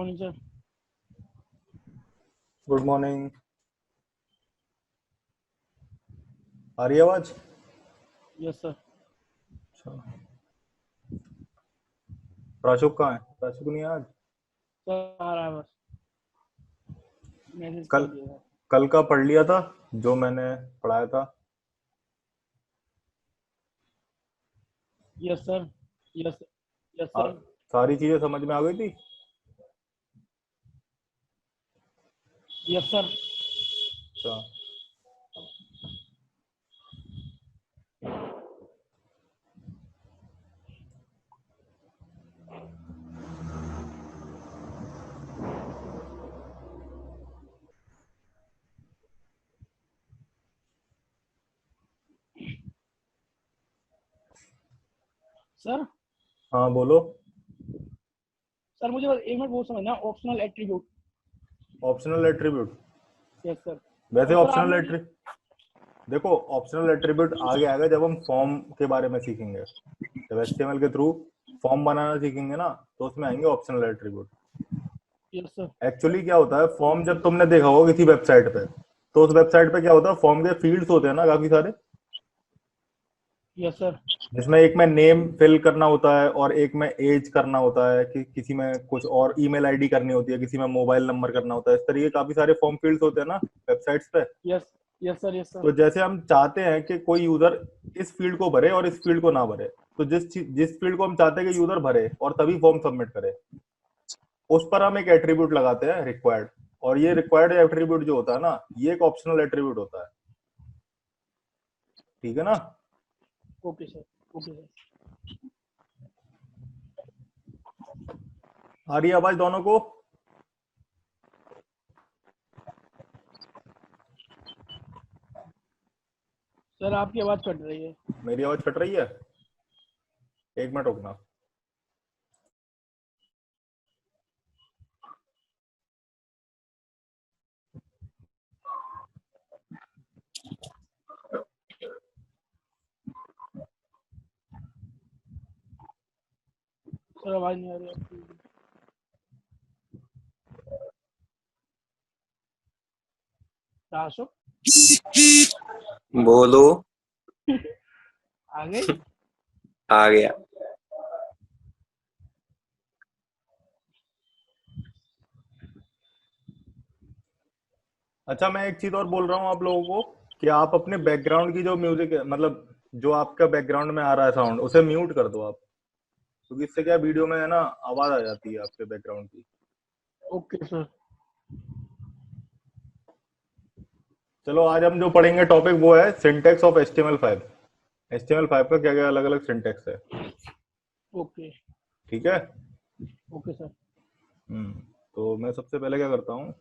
Morning sir. Good morning. आ रही है आवाज? Yes sir. अच्छा, प्राशुक कहाँ है? प्राशुक नहीं है आज? सर आ रहा है, बस मैसेज कर कल दिया था। कल का पढ़ लिया था जो मैंने पढ़ाया था? Yes sir. यस। यस आ, सर। सारी चीजें समझ में आ गई थी? Yes sir. अच्छा, सर हाँ बोलो। सर मुझे बस एक मिनट वो समझना, optional attribute. Optional attribute? Yes sir. वैसे और सर ऑप्शनल आपने देखो, ऑप्शनल एट्रीब्यूट आगे आएगा जब हम फॉर्म के बारे में सीखेंगे। जब एचटीएमएल के थ्रू फॉर्म बनाना सीखेंगे ना, तो उसमें आएंगे optional attribute. Yes sir. Actually क्या होता है, फॉर्म जब तुमने देखा होगा किसी वेबसाइट पे, तो उस वेबसाइट पे क्या होता है, फॉर्म के फील्ड्स होते हैं ना काफी सारे, यस सर। जिसमें एक में नेम फिल करना होता है और एक में एज करना होता है, कि किसी में कुछ और ईमेल आईडी करनी होती है, किसी में मोबाइल नंबर करना होता है। इस तरीके काफी सारे फॉर्म फील्ड्स होते हैं ना वेबसाइट्स पे। Yes. Yes sir. Yes sir. तो जैसे हम चाहते हैं कि कोई यूजर इस फील्ड को भरे और इस फील्ड को ना भरे, तो जिस फील्ड को हम चाहते हैं कि यूजर भरे और तभी फॉर्म सबमिट करे, उस पर हम एक एट्रीब्यूट लगाते हैं रिक्वायर्ड। और ये रिक्वायर्ड एट्रीब्यूट जो होता है ना, ये एक ऑप्शनल एट्रीब्यूट होता है। ठीक है ना? Okay sir. Okay sir. आ रही है आवाज दोनों को? सर आपकी आवाज़ कट रही है। मेरी आवाज कट रही है? एक मिनट रुकना। सर आवाज़ नहीं आ रही आपकी। अशोक बोलो। आ गई। आ गया। अच्छा, मैं एक चीज और बोल रहा हूँ आप लोगों को, कि आप अपने बैकग्राउंड की जो म्यूजिक है, मतलब जो आपका बैकग्राउंड में आ रहा है साउंड, उसे म्यूट कर दो आप। क्योंकि इससे क्या, वीडियो में है ना आवाज आ जाती है आपके बैकग्राउंड की। Okay sir. चलो, आज हम जो पढ़ेंगे टॉपिक वो है सिंटेक्स ऑफ HTML5। HTML5 का क्या क्या अलग अलग सिंटेक्स है। ओके। ठीक है? Okay sir. तो मैं सबसे पहले क्या करता हूँ,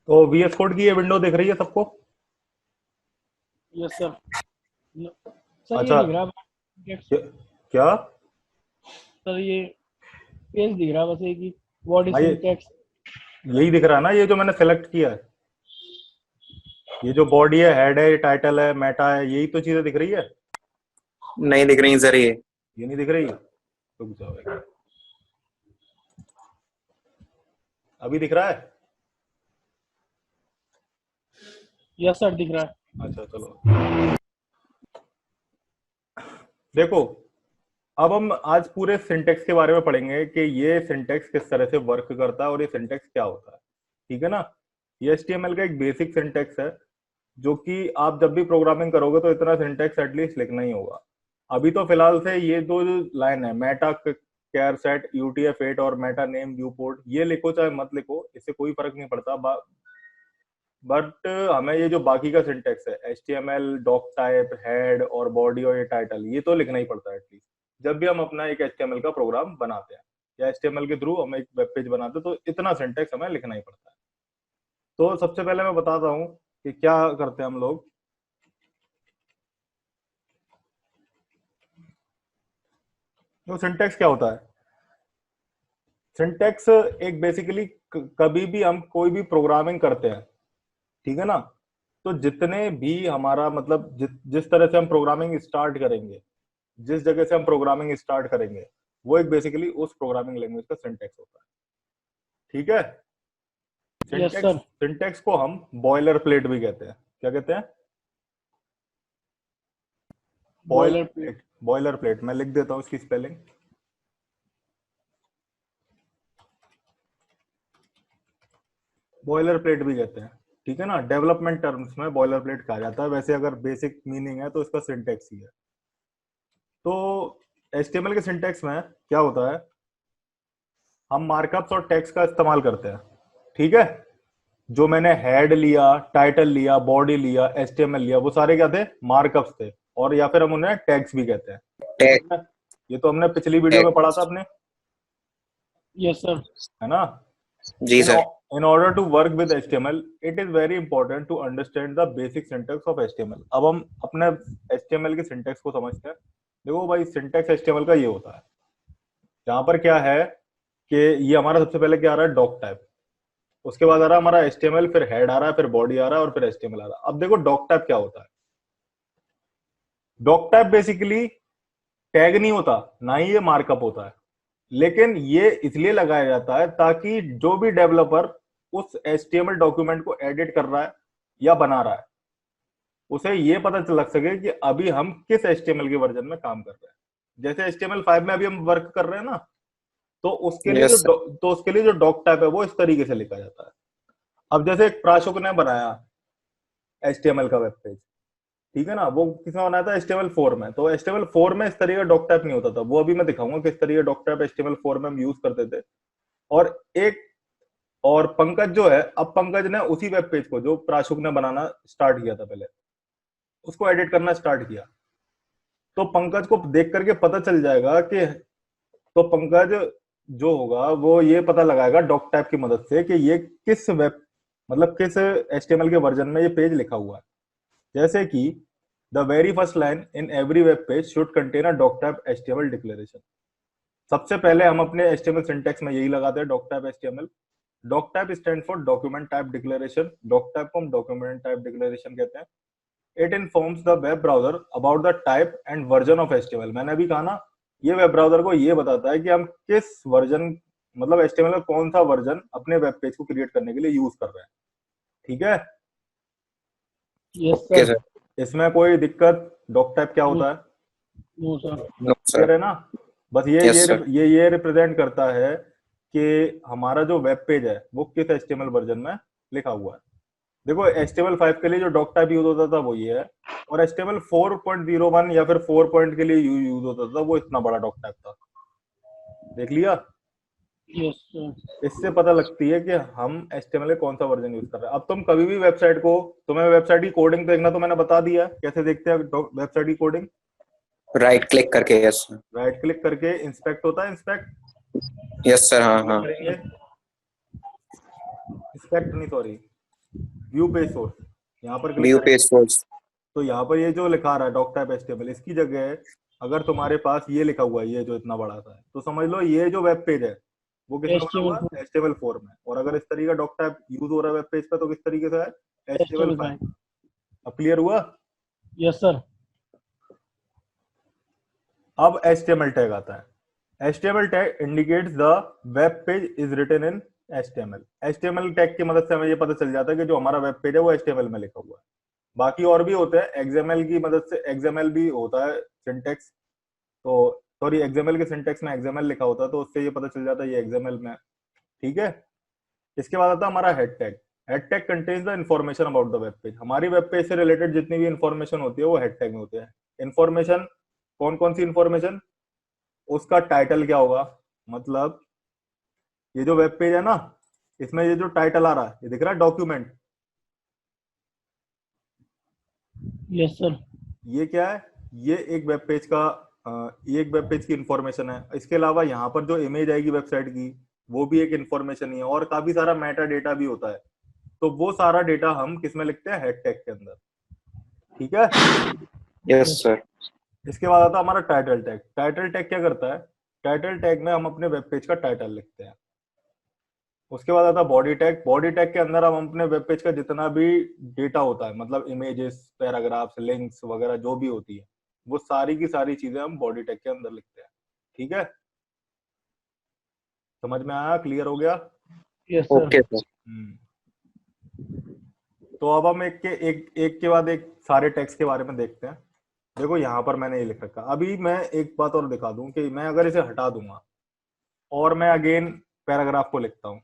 तो VS कोड की ये विंडो दिख रही है सबको? Yes sir. सर ये अच्छा, दिख रहा है क्या? सर, ये पेज दिख रहा है बस एक ही, व्हाट इज हाँ, सिंटैक्स। यही दिख रहा है ना, ये जो मैंने सेलेक्ट किया है, ये जो बॉडी है, हेड है, टाइटल है, मेटा है, यही तो चीजें दिख रही है। नहीं दिख रही सर ये। ये नहीं दिख रही? रुक जाओ एक मिनट। अभी दिख रहा है? यस सर दिख रहा है। अच्छा चलो, देखो, अब हम आज पूरे सिंटेक्स के बारे में पढ़ेंगे कि ये सिंटेक्स किस तरह से वर्क करता है और ये सिंटेक्स क्या होता है। ठीक है ना? ये HTML का एक बेसिक सिंटेक्स है, जो कि आप जब भी प्रोग्रामिंग करोगे तो इतना सिंटेक्स एटलीस्ट लिखना ही होगा। अभी तो फिलहाल से ये दो लाइन है, मेटा केयर सेट UTF-8 और मेटा नेम व्यू पोर्ट, ये लिखो चाहे मत लिखो, इससे कोई फर्क नहीं पड़ता। बट हमें ये जो बाकी का सिंटेक्स है, HTML, डॉक टाइप, हेड और बॉडी और ये टाइटल, ये तो लिखना ही पड़ता है एटलीस्ट, जब भी हम अपना एक HTML का प्रोग्राम बनाते हैं या HTML के थ्रू हम एक वेब पेज बनाते हैं, तो इतना सिंटेक्स हमें लिखना ही पड़ता है। तो सबसे पहले मैं बताता हूँ कि क्या करते हैं हम लोग। तो सिंटेक्स क्या होता है? सिंटेक्स एक बेसिकली, कभी भी हम कोई भी प्रोग्रामिंग करते हैं, ठीक है ना, तो जितने भी हमारा मतलब जिस तरह से हम प्रोग्रामिंग स्टार्ट करेंगे, जिस जगह से हम प्रोग्रामिंग स्टार्ट करेंगे, वो एक बेसिकली उस प्रोग्रामिंग लैंग्वेज का सिंटेक्स होता है। ठीक है? Yes syntax sir. सिंटेक्स को हम बॉयलर प्लेट भी कहते हैं। क्या कहते हैं? Boiler plate. बॉयलर प्लेट, मैं लिख देता हूं इसकी स्पेलिंग। बॉयलर प्लेट भी कहते हैं। ठीक है ना? डेवलपमेंट टर्म्स में बॉयलर प्लेट कहा जाता है, वैसे अगर बेसिक मीनिंग है तो इसका सिंटेक्स ही है। तो HTML के सिंटेक्स में क्या होता है, हम मार्कअप्स और टैग्स का इस्तेमाल करते हैं। ठीक है? जो मैंने हेड लिया, टाइटल लिया, बॉडी लिया, HTML लिया, वो सारे क्या थे? मार्कअप्स थे, और या फिर हम उन्हें टैग्स भी कहते हैं। टैग। ये तो हमने पिछली वीडियो टैग। में पढ़ा था अपने, यस सर। है ना? जी In, sir. in order to work with HTML, it is very important to understand the basic syntax of HTML. अब हम अपने HTML के सिंटेक्स को समझते हैं। देखो भाई, सिंटेक्स HTML का ये होता है, यहाँ पर क्या है कि ये हमारा सबसे पहले क्या आ रहा है? डॉक टाइप, उसके बाद आ रहा है हमारा HTML, फिर हेड आ रहा है, फिर बॉडी आ रहा है, और फिर HTML आ रहा है। अब देखो डॉक टाइप क्या होता है। डॉक टाइप बेसिकली टैग नहीं होता, ना ही ये मार्कअप होता है, लेकिन ये इसलिए लगाया जाता है ताकि जो भी डेवलपर उस HTML डॉक्यूमेंट को एडिट कर रहा है या बना रहा है, उसे ये पता लग सके कि अभी हम किस HTML के वर्जन में काम कर रहे हैं। जैसे HTML5 में अभी हम वर्क कर रहे हैं ना, तो उसके लिए यस सर। जो डॉक टाइप है वो इस तरीके से लिखा जाता है। अब जैसे एक प्राशुक ने बनाया HTML का वेब पेज, ठीक है ना, वो किसने बनाया था? HTML4 में। तो HTML4 में इस तरीके का डॉक टाइप नहीं होता था, वो अभी मैं दिखाऊंगा किस तरीके का डॉक टाइप HTML4 में हम यूज करते थे। और एक और पंकज जो है, अब पंकज ने उसी वेब पेज को जो प्राशुक ने बनाना स्टार्ट किया था पहले, उसको एडिट करना स्टार्ट किया, तो पंकज को देख करके पता चल जाएगा कि, तो पंकज जो होगा वो ये पता लगाएगा डॉक टाइप की मदद से कि ये किस वेब मतलब किस HTML के वर्जन में ये पेज लिखा हुआ है। जैसे कि the very first line in every web page should contain a doctype HTML declaration. सबसे पहले हम अपने HTML सिंटेक्स में यही लगाते हैं, doctype HTML। Doctype stand for document type declaration. Doctype को हम डॉक्यूमेंट टाइप डिक्लेरेशन कहते हैं। It informs the web browser about the type and version of HTML। मैंने अभी कहा ना, ये वेब ब्राउजर को ये बताता है कि हम किस वर्जन, मतलब HTML का कौन सा वर्जन अपने वेब पेज को क्रिएट करने के लिए यूज कर रहे हैं। ठीक है? Yes okay sir. सर। इसमें कोई दिक्कत? डॉक टाइप क्या नो होता है? No sir. No clear sir. है ना? बस ये यस सर। ये रिप्रेजेंट करता है कि हमारा जो वेब पेज है वो किस HTML वर्जन में लिखा हुआ है। देखो, HTML5 के लिए जो डॉक टाइप यूज होता था वो ये है, और HTML 4.01 या फिर 4 पॉइंट के लिए यूज होता था वो इतना बड़ा डॉक टाइप था। देख लिया? Yes sir. इससे पता लगती है कि हम HTML का कौन सा वर्जन यूज कर रहे हैं। अब तुम कभी भी वेबसाइट को, तुम्हें वेबसाइट की कोडिंग देखना तो मैंने बता दिया कैसे देखते हैं वेबसाइट की कोडिंग। राइट क्लिक करके। Yes sir. राइट क्लिक करके इंस्पेक्ट होता है, इंस्पेक्ट यस सर। हाँ हाँ। करेंगे, इंस्पेक्ट नहीं, सॉरी, व्यू पेज सोर्स, यहाँ पर क्लिक व्यू करेंगे। Page source. तो यहाँ पर ये जो लिखा रहा है डॉक टाइप एचटीएमएल, इसकी जगह अगर तुम्हारे पास ये लिखा हुआ है, ये जो इतना बड़ा सा है, तो समझ लो ये जो वेब पेज है वो किसमें बना हुआ HTML4, है, HTML4 में। और अगर इस तरीके का डॉक टाइप यूज हो रहा है वेब पेज पे, तो किस तरीके से है, HTML5। HTML5। अब क्लियर हुआ? Yes sir. अब HTML टैग आता है। HTML tag indicates the web page is written in HTML। HTML tag की मदद से हमें ये पता चल जाता है कि जो हमारा वेब पेज है वो HTML में लिखा हुआ है। बाकी और भी होते हैं, XML की मदद से, XML भी होता है सिंटेक्स, तो सॉरी XML के सिंटेक्स में XML लिखा होता है, तो उससे ये पता चल जाता है ये XML में। ठीक है। इसके बाद आता है हमारा head tag. Head tag contains the information about the web page. हमारी वेब पेज से रिलेटेड जितनी भी इन्फॉर्मेशन होती है वो हेड टैग में होती है। इन्फॉर्मेशन कौन कौन सी इन्फॉर्मेशन? उसका टाइटल क्या होगा, मतलब ये जो वेब पेज है ना, इसमें ये जो टाइटल आ रहा है, ये दिख रहा है डॉक्यूमेंट, यस सर। ये क्या है, ये एक वेब पेज का ये एक वेब पेज की इंफॉर्मेशन है। इसके अलावा यहाँ पर जो इमेज आएगी वेबसाइट की, वो भी एक इंफॉर्मेशन ही है, और काफी सारा मेटा डेटा भी होता है। तो वो सारा डेटा हम किस में लिखते हैं, हेड टैग के अंदर। ठीक है। Yes sir. इसके बाद आता है हमारा टाइटल टैग। टाइटल टैग क्या करता है, टाइटल टैग में हम अपने वेब पेज का टाइटल लिखते हैं। उसके बाद आता है बॉडी टैग। बॉडी टैग के अंदर हम अपने वेब पेज का जितना भी डेटा होता है, मतलब इमेजेस, पैराग्राफ्स, लिंक्स वगैरह जो भी होती है, वो सारी की सारी चीजें हम बॉडी टैग के अंदर लिखते हैं। ठीक है, समझ में आया, क्लियर हो गया? Yes sir. Okay sir. तो अब हम एक के बाद एक सारे टैग्स के बारे में देखते हैं। देखो यहाँ पर मैंने ये लिख रखा। अभी मैं एक बात और दिखा दूं कि मैं अगर इसे हटा दूंगा और मैं अगेन पैराग्राफ को लिखता हूं,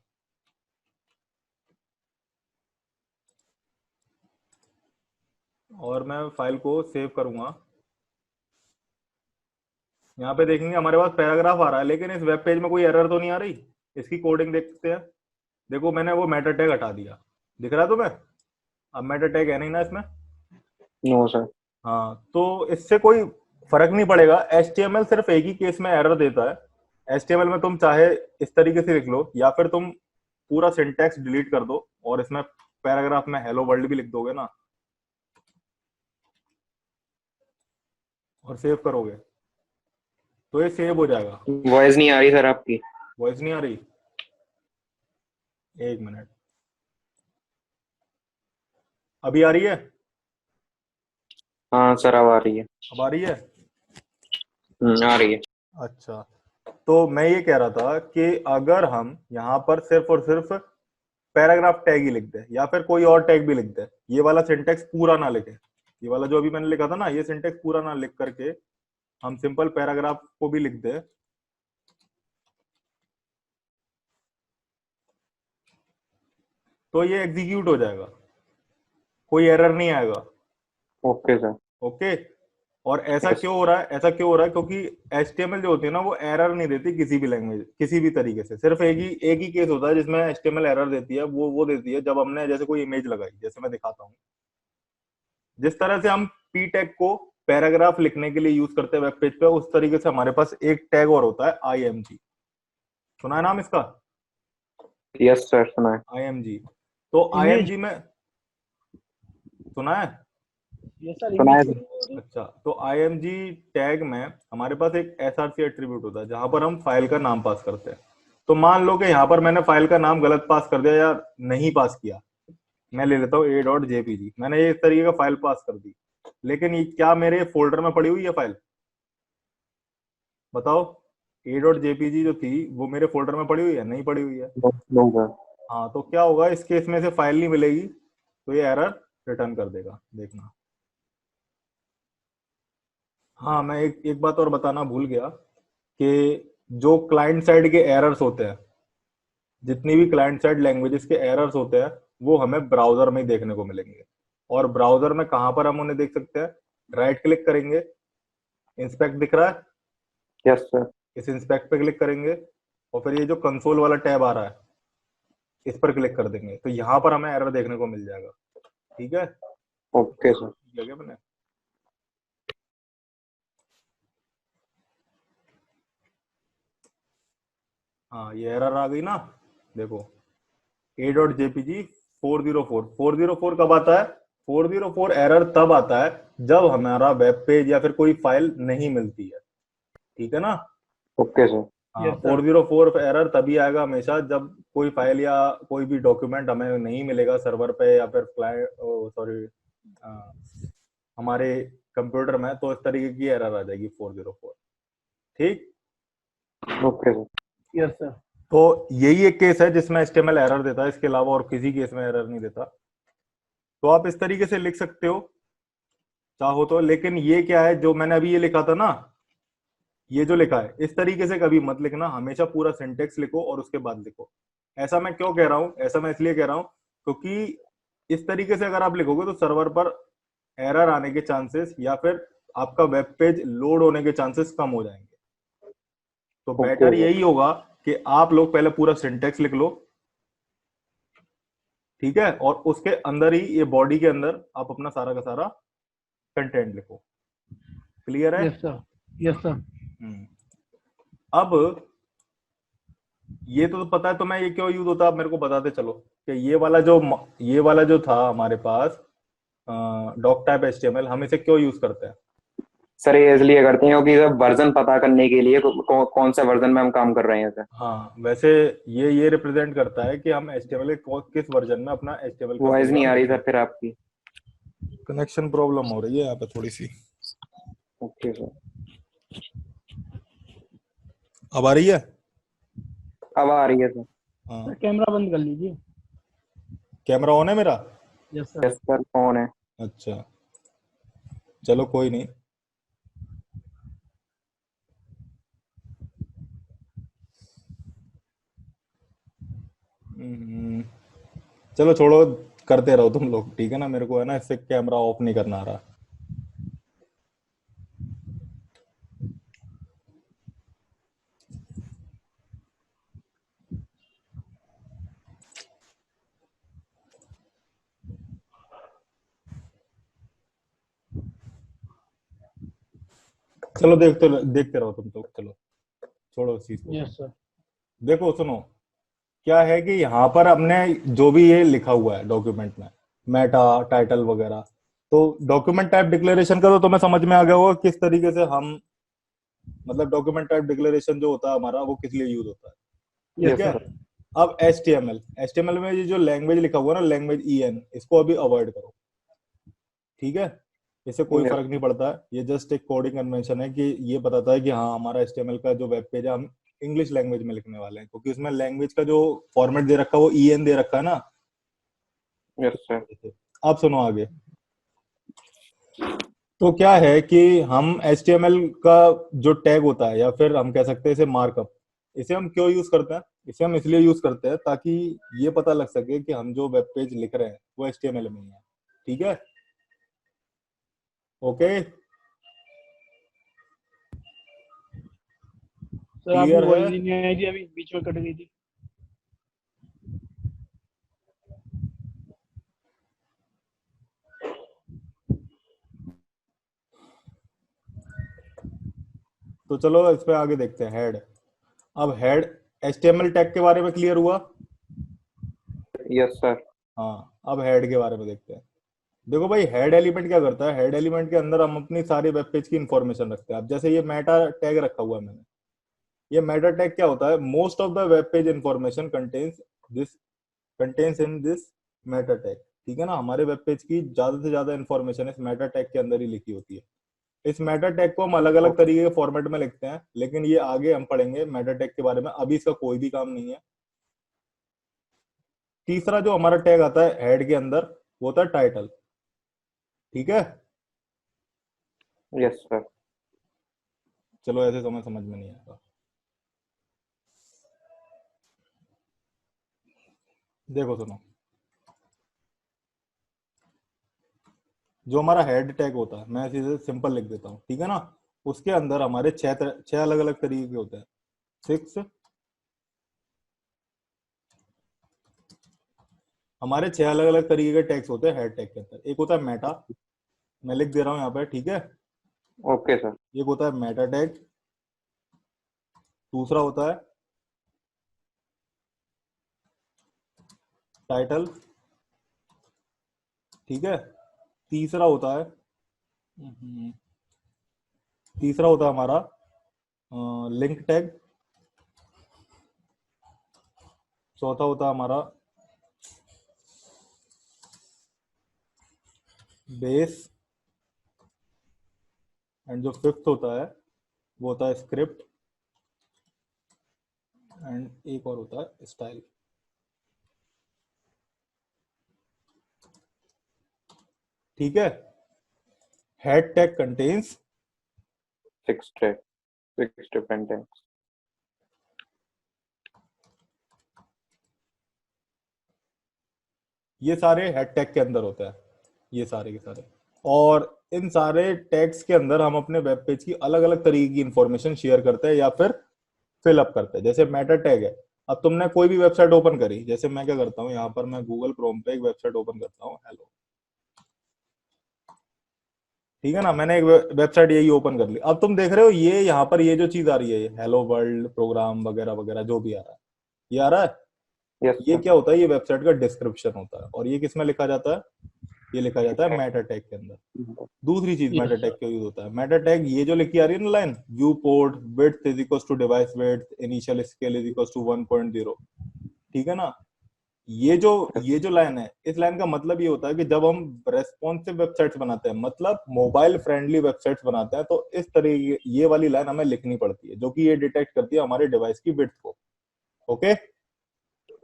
और मैं फाइल को सेव करूंगा, यहाँ पे देखेंगे हमारे पास पैराग्राफ आ रहा है, लेकिन इस वेब पेज में कोई एरर तो नहीं आ रही। इसकी कोडिंग देखते हैं। देखो मैंने वो मेटा टैग हटा दिया, दिख रहा है तुम्हें? अब मेटा टैग है नहीं ना इसमें। No sir. हाँ, तो इससे कोई फर्क नहीं पड़ेगा। HTML सिर्फ एक ही केस में एरर देता है। HTML में तुम चाहे इस तरीके से लिख लो, या फिर तुम पूरा सिंटैक्स डिलीट कर दो और इसमें पैराग्राफ में हेलो वर्ल्ड भी लिख दोगे ना, और सेव करोगे, तो ये सेव हो जाएगा। वॉइस नहीं आ रही सर आपकी। वॉइस नहीं आ रही? एक मिनट, अभी आ रही है? हाँ सर, अब आ रही है। अब आ रही है? आ रही है। अच्छा, तो मैं ये कह रहा था कि अगर हम यहाँ पर सिर्फ और सिर्फ पैराग्राफ टैग ही लिख दे, या फिर कोई और टैग भी लिख दे, ये वाला सिंटेक्स पूरा ना लिखे, ये वाला जो अभी मैंने लिखा था ना, ये सिंटेक्स पूरा ना लिख करके हम सिंपल पैराग्राफ को भी लिख दे, तो ये एग्जीक्यूट हो जाएगा, कोई एरर नहीं आएगा। Okay sir. ओके। और ऐसा यस। क्यों हो रहा है, ऐसा क्यों हो रहा है, क्योंकि HTML जो होती है ना, वो एरर नहीं देती किसी भी लैंग्वेज, किसी भी तरीके से। सिर्फ एक ही केस होता है जिसमें HTML एरर देती है, वो देती है जब हमने जैसे कोई इमेज लगाई। जैसे मैं दिखाता हूँ, जिस तरह से हम p टैग को पैराग्राफ लिखने के लिए यूज करते हैं वेब पेज पे, उस तरीके से हमारे पास एक टैग और होता है IMG। सुना है नाम इसका? यस सर, सुना है। IMG। तो इमेज। IMG में सुना है? यस सर, सुना इमेज है के सर। लिए बोल रहे हो? अच्छा, तो IMG टैग में हमारे पास एक SRC एट्रीब्यूट होता है, जहां पर हम फाइल का नाम पास करते हैं। तो मान लो कि यहाँ पर मैंने फाइल का नाम गलत पास कर दिया या नहीं पास किया। मैं ले लेता हूँ a.jpg, मैंने ये इस तरीके का फाइल पास कर दी, लेकिन ये क्या मेरे फोल्डर में पड़ी हुई है फाइल? बताओ, a.jpg जो थी वो मेरे फोल्डर में पड़ी हुई है? नहीं पड़ी हुई है। No sir. हाँ, तो क्या होगा, इस केस में से फाइल नहीं मिलेगी, तो ये एरर रिटर्न कर देगा, देखना। हाँ, मैं एक बात और बताना भूल गया कि जो क्लाइंट साइड के एरर्स होते हैं, जितनी भी क्लाइंट साइड लैंग्वेजेस के एरर्स होते हैं, वो हमें ब्राउजर में ही देखने को मिलेंगे। और ब्राउजर में कहां पर हम उन्हें देख सकते हैं? राइट क्लिक करेंगे, इंस्पेक्ट दिख रहा है, यस सर। इस इंस्पेक्ट पे क्लिक करेंगे, और फिर ये जो कंसोल वाला टैब आ रहा है, इस पर क्लिक कर देंगे, तो यहाँ पर हमें एरर देखने को मिल जाएगा। ठीक है, ओके सर। लगे मैंने? हाँ, ये एरर आ गई ना, देखो a.jpg 404 कब आता है? 404 एरर तब आता है जब हमारा वेब पेज या फिर कोई फाइल नहीं मिलती है, ठीक है ना? Okay sir. हाँ, Yes, sir. 404 एरर तभी आएगा हमेशा जब कोई फाइल या कोई भी डॉक्यूमेंट हमें नहीं मिलेगा सर्वर पे या फिर सॉरी हमारे कंप्यूटर में, तो इस तरीके की एरर आ जाएगी 404। ठीक, ओके सर। Yes, sir. तो यही एक केस है जिसमें HTML एरर देता है, इसके अलावा और किसी केस में एरर नहीं देता। तो आप इस तरीके से लिख सकते हो चाहो तो, लेकिन ये क्या है जो मैंने अभी ये लिखा था ना, ये जो लिखा है इस तरीके से कभी मत लिखना, हमेशा पूरा सिंटेक्स लिखो और उसके बाद लिखो। ऐसा मैं क्यों कह रहा हूं? ऐसा मैं इसलिए कह रहा हूं क्योंकि इस तरीके से अगर आप लिखोगे तो सर्वर पर एरर आने के चांसेस या फिर आपका वेब पेज लोड होने के चांसेस कम हो जाएंगे। तो Okay, बेटर sir. यही होगा कि आप लोग पहले पूरा सिंटेक्स लिख लो, ठीक है, और उसके अंदर ही ये बॉडी के अंदर आप अपना सारा का सारा कंटेंट लिखो। क्लियर है? Yes, sir. Yes, sir. अब ये तो पता है तुम्हें ये क्यों यूज होता है, आप मेरे को बताते चलो कि ये वाला जो था हमारे पास डॉक टाइप HTML, हम इसे क्यों यूज करते हैं? सर ये इसलिए करते हैं क्योंकि सर वर्जन पता करने के लिए कौन से वर्जन में हम काम कर रहे हैं सर। हाँ, वैसे ये रिप्रेजेंट करता है कि हम HTML के किस वर्जन में अपना HTML का वॉइस नहीं प्रोग्राम आ रही लिख रहे सर हैं। फिर आपकी। कनेक्शन प्रॉब्लम हो रही है यहाँ पे थोड़ी सी। Okay sir. अब आ रही है? अब आ रही है सर। हाँ, Sir, कैमरा बंद कर लीजिए। कैमरा ऑन है मेरा? Yes, sir. यस सर कौन है? अच्छा, चलो कोई नहीं। चलो छोड़ो, करते रहो तुम लोग, ठीक है ना? मेरे को है ना इससे कैमरा ऑफ नहीं करना आ रहा। चलो देखते रहो तुम तो, चलो छोड़ो इस चीज को। Yes, sir. देखो सुनो, क्या है कि यहाँ पर हमने जो भी ये लिखा हुआ है डॉक्यूमेंट में, मेटा टाइटल वगैरह, तो डॉक्यूमेंट टाइप डिक्लेरेशन का तो तुम्हें समझ में आ गया होगा किस तरीके से हम, मतलब डॉक्यूमेंट टाइप डिक्लेरेशन जो होता है हमारा वो किस लिए यूज होता है, Yes, ठीक है? sir. अब HTML में ये जो लैंग्वेज लिखा हुआ है ना, लैंग्वेज EN, इसको अभी अवॉइड करो, ठीक है? इससे कोई Yes. फर्क नहीं पड़ता है, ये जस्ट एक कोडिंग कन्वेंशन है कि ये बताता है कि हाँ हमारा HTML का जो वेब पेज है हम इंग्लिश लैंग्वेज में लिखने वाले हैं, क्योंकि उसमें लैंग्वेज का जो फॉर्मेट दे रखा है वो EN दे रखा है ना। Yes sir. अब सुनो आगे। तो क्या है कि हम HTML का जो टैग होता है, या फिर हम कह सकते हैं इसे मार्कअप, इसे हम क्यों यूज करते हैं? इसे हम इसलिए यूज करते हैं ताकि ये पता लग सके कि हम जो वेब पेज लिख रहे हैं वो HTML में ही है, ठीक है? ओके, सर आपकी क्लियर है? वॉइस ही नहीं आई थी, अभी बीच में कट गई थी। तो चलो इस पे आगे देखते हैं, हेड। अब हेड HTML टैग के बारे में क्लियर हुआ? Yes sir. हाँ, अब हेड के बारे में देखते हैं। देखो भाई, हेड एलिमेंट क्या करता है? हेड एलिमेंट के अंदर हम अपनी सारी वेब पेज की इंफॉर्मेशन रखते हैं। अब जैसे ये मेटा टैग रखा हुआ है मैंने, ये मेटा टैग क्या होता है? Most of the web page information contains in this Meta tag, ठीक है ना? हमारे वेब पेज की ज्यादा से ज्यादा इंफॉर्मेशन इस मेटा टैग के अंदर ही लिखी होती है। इस मेटा टैग को हम अलग अलग तरीके के फॉर्मेट में लिखते हैं, लेकिन ये आगे हम पढ़ेंगे मेटा टैग के बारे में, अभी इसका कोई भी काम नहीं है। तीसरा जो हमारा टैग आता है हेड के अंदर, वो होता है टाइटल, ठीक है? Yes sir. चलो ऐसे समझ में नहीं आएगा। देखो सुनो, जो हमारा हेड टैग होता है, मैं सीधे सिंपल लिख देता हूँ, ठीक है ना? उसके अंदर हमारे छह अलग अलग तरीके के होते हैं। 6 हमारे 6 अलग अलग तरीके के टैग्स होते हैं हेड टैग के अंदर। एक होता है मेटा, मैं लिख दे रहा हूँ यहाँ पे, ठीक है? Okay sir. एक होता है मेटा टैग, दूसरा होता है टाइटल, ठीक है। तीसरा होता है तीसरा होता है हमारा लिंक टैग। चौथा होता है हमारा बेस। एंड जो फिफ्थ होता है वो होता है स्क्रिप्ट। एंड एक और होता है स्टाइल। ठीक है। Head tag contains 6 different things. ये सारे हेड टैग के अंदर होता है, ये सारे के सारे। और इन सारे टैग्स के अंदर हम अपने वेब पेज की अलग अलग तरीके की इंफॉर्मेशन शेयर करते हैं या फिर फिल अप करते हैं। जैसे मेटा टैग है, अब तुमने कोई भी वेबसाइट ओपन करी, जैसे मैं क्या करता हूँ, यहाँ पर मैं गूगल क्रोम पे एक वेबसाइट ओपन करता हूँ, हेलो, ठीक है ना, मैंने एक वेबसाइट यही ओपन कर ली। अब तुम देख रहे हो ये यहाँ पर ये जो चीज आ रही है, हेलो वर्ल्ड प्रोग्राम वगैरह वगैरह जो भी आ रहा है, ये आ रहा है। Yes, ये sir. क्या होता है, ये वेबसाइट का डिस्क्रिप्शन होता है। और ये किसमें लिखा जाता है, ये लिखा जाता है मेटा टैग के अंदर। दूसरी चीज मेटा यस टैग क्यों यूज होता है, मेटा टैग ये जो लिखी आ रही है ना line, viewport width is equal to device width, initial scale is equal to 1.0, ठीक है ना। ये जो लाइन है, इस लाइन का मतलब ये होता है कि जब हम रेस्पॉन्सिव वेबसाइट्स बनाते हैं, मतलब मोबाइल फ्रेंडली वेबसाइट्स बनाते हैं, तो इस तरह ये वाली लाइन हमें लिखनी पड़ती है, जो कि ये डिटेक्ट करती है हमारे डिवाइस की विड्थ को। Okay,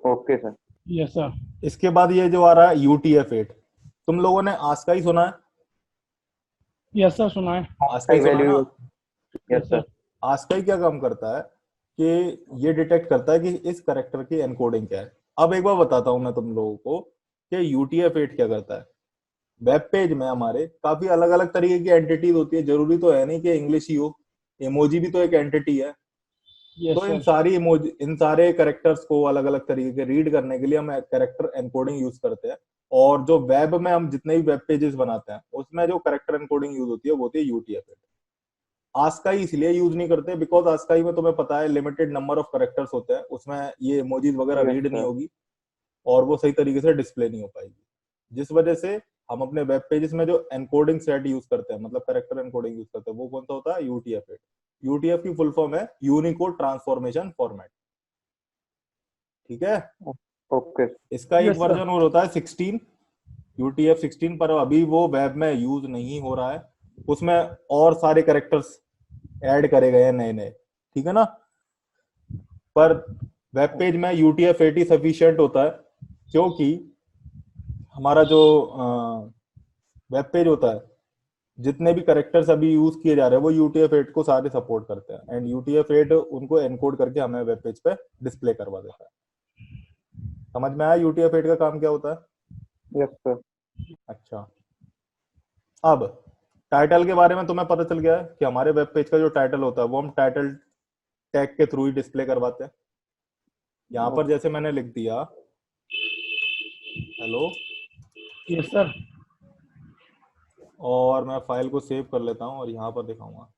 Okay, sir. Yes sir. इसके बाद ये जो आ रहा है UTF-8, तुम लोगों ने आस्का ही सुना है, यस सर, सुना है। आस्का ही सुना है Value. ना। Yes, sir. आस्का ही क्या काम करता है कि ये डिटेक्ट करता है कि इस करेक्टर की एनकोडिंग क्या है। अब एक बार बताता हूं मैं तुम लोगों को कि UTF-8 क्या करता है। वेब पेज में हमारे काफी अलग अलग तरीके की एंटिटीज होती है, जरूरी तो है नहीं कि इंग्लिश ही हो, इमोजी भी तो एक एंटिटी है। यस तो इन सर। सारी इमोजी, इन सारे कैरेक्टर्स को अलग अलग तरीके के रीड करने के लिए हम कैरेक्टर एनकोडिंग यूज करते हैं। और जो वेब में हम जितने भी वेब पेजेस बनाते हैं, उसमें जो कैरेक्टर एनकोडिंग यूज होती है वो होती है UTF-8। आस्काई इसलिए यूज नहीं करते बिकॉज आस्काई में तुम्हें पता है लिमिटेड नंबर ऑफ कैरेक्टर्स होते हैं, उसमें ये इमोजीज वगैरह Yes, रीड नहीं sir. होगी और वो सही तरीके से डिस्प्ले नहीं हो पाएगी। जिस वजह से हम अपने वेब पेजेस में जो एनकोडिंग सेट यूज करते हैं, मतलब कैरेक्टर एनकोडिंग यूज करते हैं, वो कौन सा होता है, UTF-8। UTF की फुल फॉर्म है यूनिकोड ट्रांसफॉर्मेशन फॉर्मेट, ठीक है। Okay. इसका एक यस सर। वर्जन और होता है 16, UTF-16, पर अभी वो वेब में यूज नहीं हो रहा है। उसमें और सारे कैरेक्टर्स ऐड करे गए हैं नए नए, ठीक है ना। पर वेब पेज में UTF-8 ही सफिशियंट होता है, क्योंकि हमारा जो वेब पेज होता है, जितने भी कैरेक्टर्स अभी यूज किए जा रहे हैं वो UTF-8 को सारे सपोर्ट करते हैं। एंड UTF-8 उनको एनकोड करके हमें वेब पेज पे डिस्प्ले करवा देता है। समझ में आया UTF-8 का काम क्या होता है? Yes, sir. अच्छा, अब टाइटल के बारे में तुम्हें पता चल गया है कि हमारे वेब पेज का जो टाइटल होता है वो हम टाइटल टैग के थ्रू ही डिस्प्ले करवाते हैं। यहाँ पर जैसे मैंने लिख दिया हेलो, यस सर। और मैं फाइल को सेव कर लेता हूँ और यहाँ पर दिखाऊंगा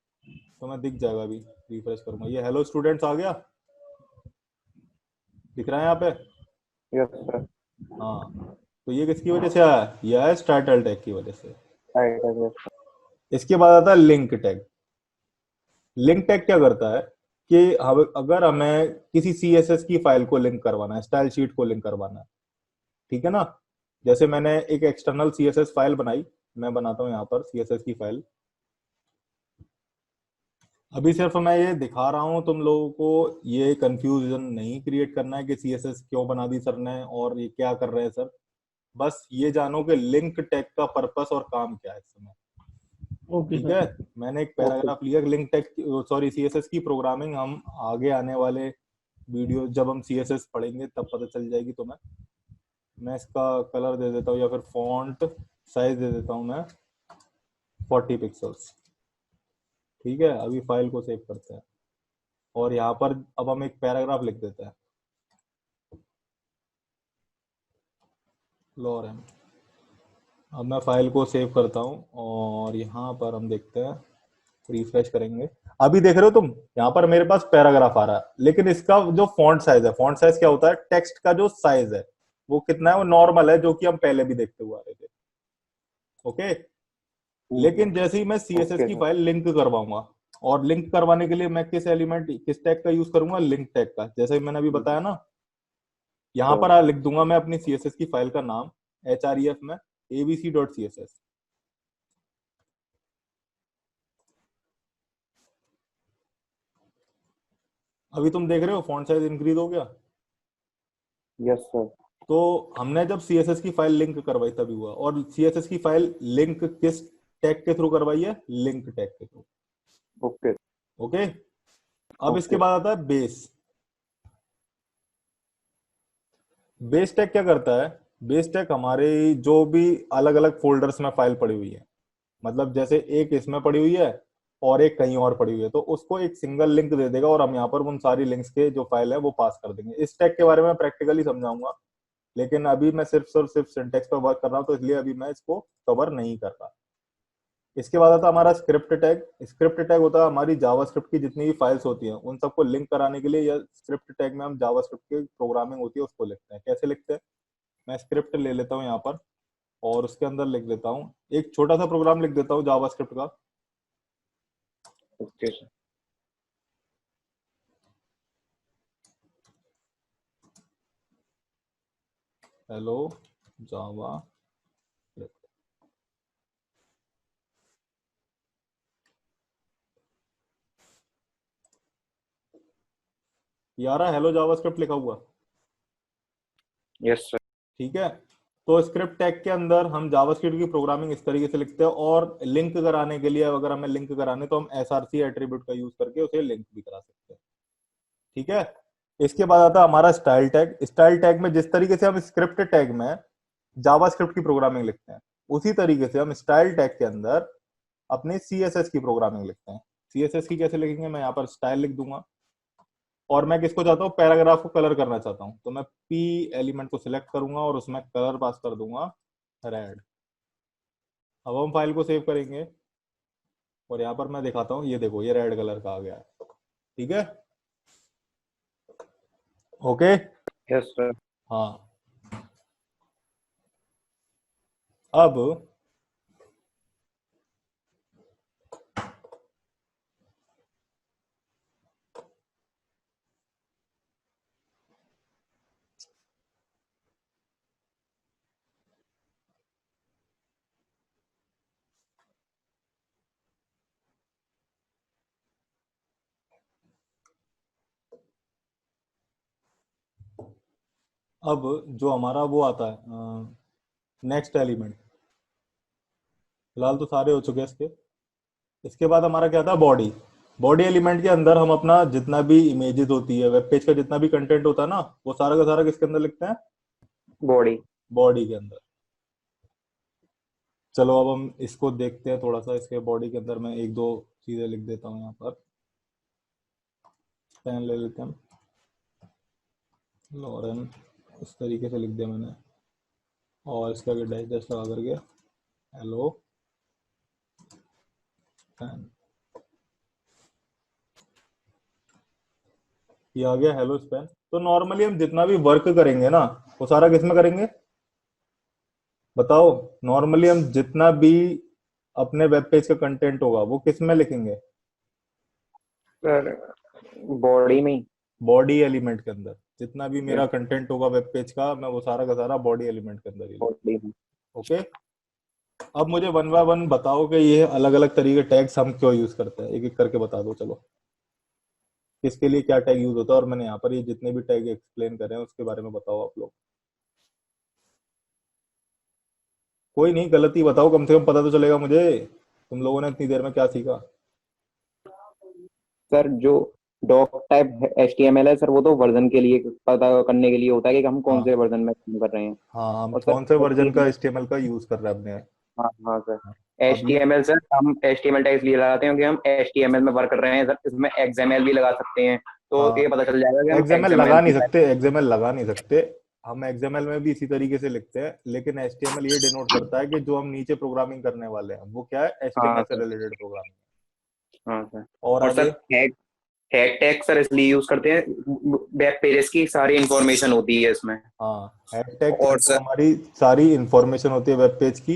तो मैं दिख जाएगा, अभी रिफ्रेश करूंगा, ये हेलो स्टूडेंट्स आ गया, दिख रहा है यहाँ पे। Yes, sir. हाँ, तो ये किसकी वजह से आया, ये आया टाइटल टैग की वजह से। Right, yes, sir. इसके बाद आता है लिंक टैग। लिंक टैग क्या करता है कि अगर हमें किसी CSS की फाइल को लिंक करवाना है, स्टाइल शीट को लिंक करवाना है, ठीक है ना। जैसे मैंने एक एक्सटर्नल CSS फाइल बनाई, मैं बनाता हूं यहाँ पर CSS की फाइल। अभी सिर्फ मैं ये दिखा रहा हूं तुम लोगों को, ये कंफ्यूजन नहीं क्रिएट करना है कि CSS क्यों बना दी सर ने और ये क्या कर रहे हैं सर। बस ये जानो कि लिंक टैग का पर्पस और काम क्या है इस समय, ओके ठीक सर। है। मैंने एक पैराग्राफ लिया, लिंक टैग, सॉरी, CSS की प्रोग्रामिंग हम आगे आने वाले वीडियो जब हम CSS पढ़ेंगे तब पता चल जाएगी तुम्हें। मैं इसका कलर दे देता हूँ या फिर फॉन्ट साइज दे देता हूँ मैं 40 पिक्सल्स, ठीक है। अभी फाइल को सेव करते हैं और यहाँ पर अब हम एक पैराग्राफ लिख देते हैं, लॉरेन। अब मैं फाइल को सेव करता हूँ और यहाँ पर हम देखते हैं, रिफ्रेश करेंगे। अभी देख रहे हो तुम, यहाँ पर मेरे पास पैराग्राफ आ रहा है, लेकिन इसका जो फॉन्ट साइज है, फॉन्ट साइज क्या होता है, टेक्स्ट का जो साइज है वो कितना है, वो नॉर्मल है, जो कि हम पहले भी देखते हुए आ रहे थे। ओके। लेकिन जैसे ही मैं सीएसएस ओके की सर। फाइल लिंक करवाऊंगा, और लिंक करवाने के लिए मैं किस एलिमेंट, किस टैग का यूज करूंगा, लिंक टैग का, जैसे मैंने अभी बताया ना। यहां पर लिख दूंगा मैं अपनी सीएसएस की फाइल का नाम href में abc.css। अभी तुम देख रहे हो फॉन्ट साइज इंक्रीज हो गया। Yes sir. तो हमने जब सीएसएस की फाइल लिंक करवाई तभी हुआ। और सीएसएस की फाइल लिंक किस टैग के थ्रू करवाई है, लिंक टैग के थ्रू। Okay okay. अब इसके ओके। बाद आता है बेस। बेस टैग क्या करता है, बेस टैग हमारे जो भी अलग अलग फोल्डर्स में फाइल पड़ी हुई है, मतलब जैसे एक इसमें पड़ी हुई है और एक कहीं और पड़ी हुई है, तो उसको एक सिंगल लिंक दे देगा और हम यहाँ पर उन सारी लिंक्स के जो फाइल है वो पास कर देंगे। इस टैग के बारे में प्रैक्टिकली समझाऊंगा, लेकिन अभी मैं सिर्फ और सिर्फ सिंटेक्स पर वर्क कर रहा हूँ, तो इसलिए अभी मैं इसको कवर नहीं कर रहा। इसके बाद आता है हमारा स्क्रिप्ट टैग। स्क्रिप्ट टैग होता है हमारी जावास्क्रिप्ट की जितनी भी फाइल्स होती हैं उन सबको लिंक कराने के लिए, या स्क्रिप्ट टैग में हम जावास्क्रिप्ट की प्रोग्रामिंग होती है उसको लिखते हैं। कैसे लिखते हैं, मैं स्क्रिप्ट ले लेता हूँ यहाँ पर और उसके अंदर लिख देता हूँ, एक छोटा सा प्रोग्राम लिख देता हूँ जावास्क्रिप्ट का। Okay sir. हेलो जावा, यार हेलो जावास्क्रिप्ट लिखा हुआ। Yes sir. ठीक है। तो स्क्रिप्ट टैग के अंदर हम जावास्क्रिप्ट की प्रोग्रामिंग इस तरीके से लिखते हैं, और लिंक कराने के लिए अगर हमें लिंक कराने तो हम एसआरसी एट्रीब्यूट का यूज करके उसे लिंक भी करा सकते हैं। ठीक है। इसके बाद आता है हमारा स्टाइल टैग। स्टाइल टैग में जिस तरीके से हम स्क्रिप्ट टैग में जावास्क्रिप्ट की प्रोग्रामिंग लिखते हैं, उसी तरीके से हम स्टाइल टैग के अंदर अपने सीएसएस की प्रोग्रामिंग लिखते हैं। सीएसएस की कैसे लिखेंगे, मैं यहाँ पर स्टाइल लिख दूंगा, और मैं किसको चाहता हूँ, पैराग्राफ को कलर करना चाहता हूँ, तो मैं पी एलिमेंट को सिलेक्ट करूंगा और उसमें कलर पास कर दूंगा रेड। अब हम फाइल को सेव करेंगे और यहाँ पर मैं दिखाता हूँ, ये देखो ये रेड कलर का आ गया है। ठीक है। ओके। Yes sir. हाँ। अब अब जो हमारा वो आता है नेक्स्ट एलिमेंट, फिलहाल तो सारे हो चुके हैं इसके। इसके बाद हमारा क्या था, बॉडी। बॉडी एलिमेंट के अंदर हम अपना जितना भी इमेजेस होती है, वेब पेज का जितना भी कंटेंट होता है ना, वो सारा का सारा किसके अंदर लिखते हैं, बॉडी। बॉडी के अंदर। चलो अब हम इसको देखते हैं थोड़ा सा। इसके बॉडी के अंदर मैं एक दो चीजें लिख देता हूँ यहाँ पर। पेन ले लेते हैं, लॉरेन, इस तरीके से लिख दिया मैंने, और इसका भी डैश डैश लगा करके हेलो पेन, ये आ गया हेलो स्पेन। तो नॉर्मली हम जितना भी वर्क करेंगे ना, वो सारा किस में करेंगे बताओ। नॉर्मली हम जितना भी अपने वेब पेज का कंटेंट होगा वो किस में लिखेंगे, सर बॉडी में। बॉडी एलिमेंट के अंदर। जितना भी मेरा यस। कंटेंट होगा वेब पेज का, मैं वो सारा का सारा बॉडी एलिमेंट के अंदर ही लिखूंगा। बॉडी में। ओके। अब मुझे वन बाय वन बताओ कि ये अलग अलग तरीके टैग्स हम क्यों यूज करते हैं, एक एक करके बता दो। चलो किसके लिए क्या टैग यूज होता है, और मैंने यहाँ पर ये जितने भी टैग एक्सप्लेन करे हैं उसके बारे में बताओ आप लोग। कोई नहीं, गलती बताओ, कम से कम पता तो चलेगा मुझे तुम लोगों ने इतनी देर में क्या सीखा। सर जो डॉक टाइप HTML है सर, वो तो वर्जन के लिए पता करने के लिए होता है कि हम कौन हाँ से वर्जन में काम कर रहे हैं। हाँ, हम और सर कौन से वर्जन का HTML। HTML का यूज कर रहे हैं अपने। हाँ हाँ सर। हाँ, अब ये HTML सर, हम HTML टैग इसलिए लगाते हैं क्योंकि हम HTML में वर्क कर रहे हैं सर। इसमें XML भी लगा सकते हैं, तो ये हाँ, पता चल जाएगा कि हम XML लगा XML नहीं सकते, XML लगा नहीं सकते। हम XML में भी इसी तरीके से लिखते हैं, लेकिन HTML ये डिनोट करता है कि जो हम नीचे प्रोग्रामिंग करने वाले हैं वो क्या है, हाँ HTML से सर। Related programming. हाँ सर। और और सर आगे, टैग, टैग टैग सर इसलिए यूज करते हैं, वेब पेजेस की सारी इंफॉर्मेशन होती है इसमें। हाँ, हैश टैग के और अंदर सर। हमारी सारी इंफॉर्मेशन होती है वेब पेज की।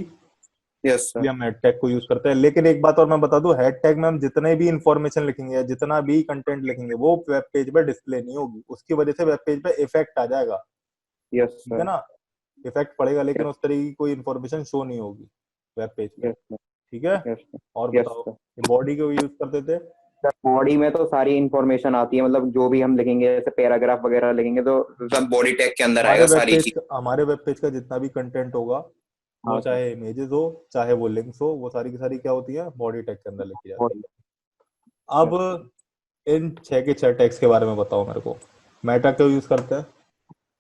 यस इसलिए सर। हम हेड टैग को यूज करते हैं। लेकिन एक बात और मैं बता दूं, हेड टैग में हम जितने भी इंफॉर्मेशन लिखेंगे या जितना भी कंटेंट लिखेंगे वो वेब पेज पे डिस्प्ले नहीं होगी, उसकी वजह से वेब पेज पे इफेक्ट आ जाएगा। यस ठीक है सर। ना, इफेक्ट पड़ेगा लेकिन यस उस तरीके की कोई इन्फॉर्मेशन शो नहीं होगी वेब पेज पे। Yes sir. ठीक है, यस सर। और यस बताओ, सर। ये बॉडी को यूज करते थे। सर बॉडी में तो सारी इंफॉर्मेशन आती है, मतलब जो भी हम लिखेंगे जैसे पैराग्राफ वगैरह लिखेंगे तो सब बॉडी टैग के अंदर आएगा सारी चीज। हमारे वेब पेज का जितना भी कंटेंट होगा, वो हाँ सर। चाहे इमेजेस हो चाहे वो लिंक्स हो, वो सारी की सारी क्या होती है, बॉडी टैग के अंदर लिखी जाती बॉडी। है। अब यस सर। इन 6 के 6 टैग्स के बारे में बताओ मेरे को। मेटा क्यों यूज करते हैं?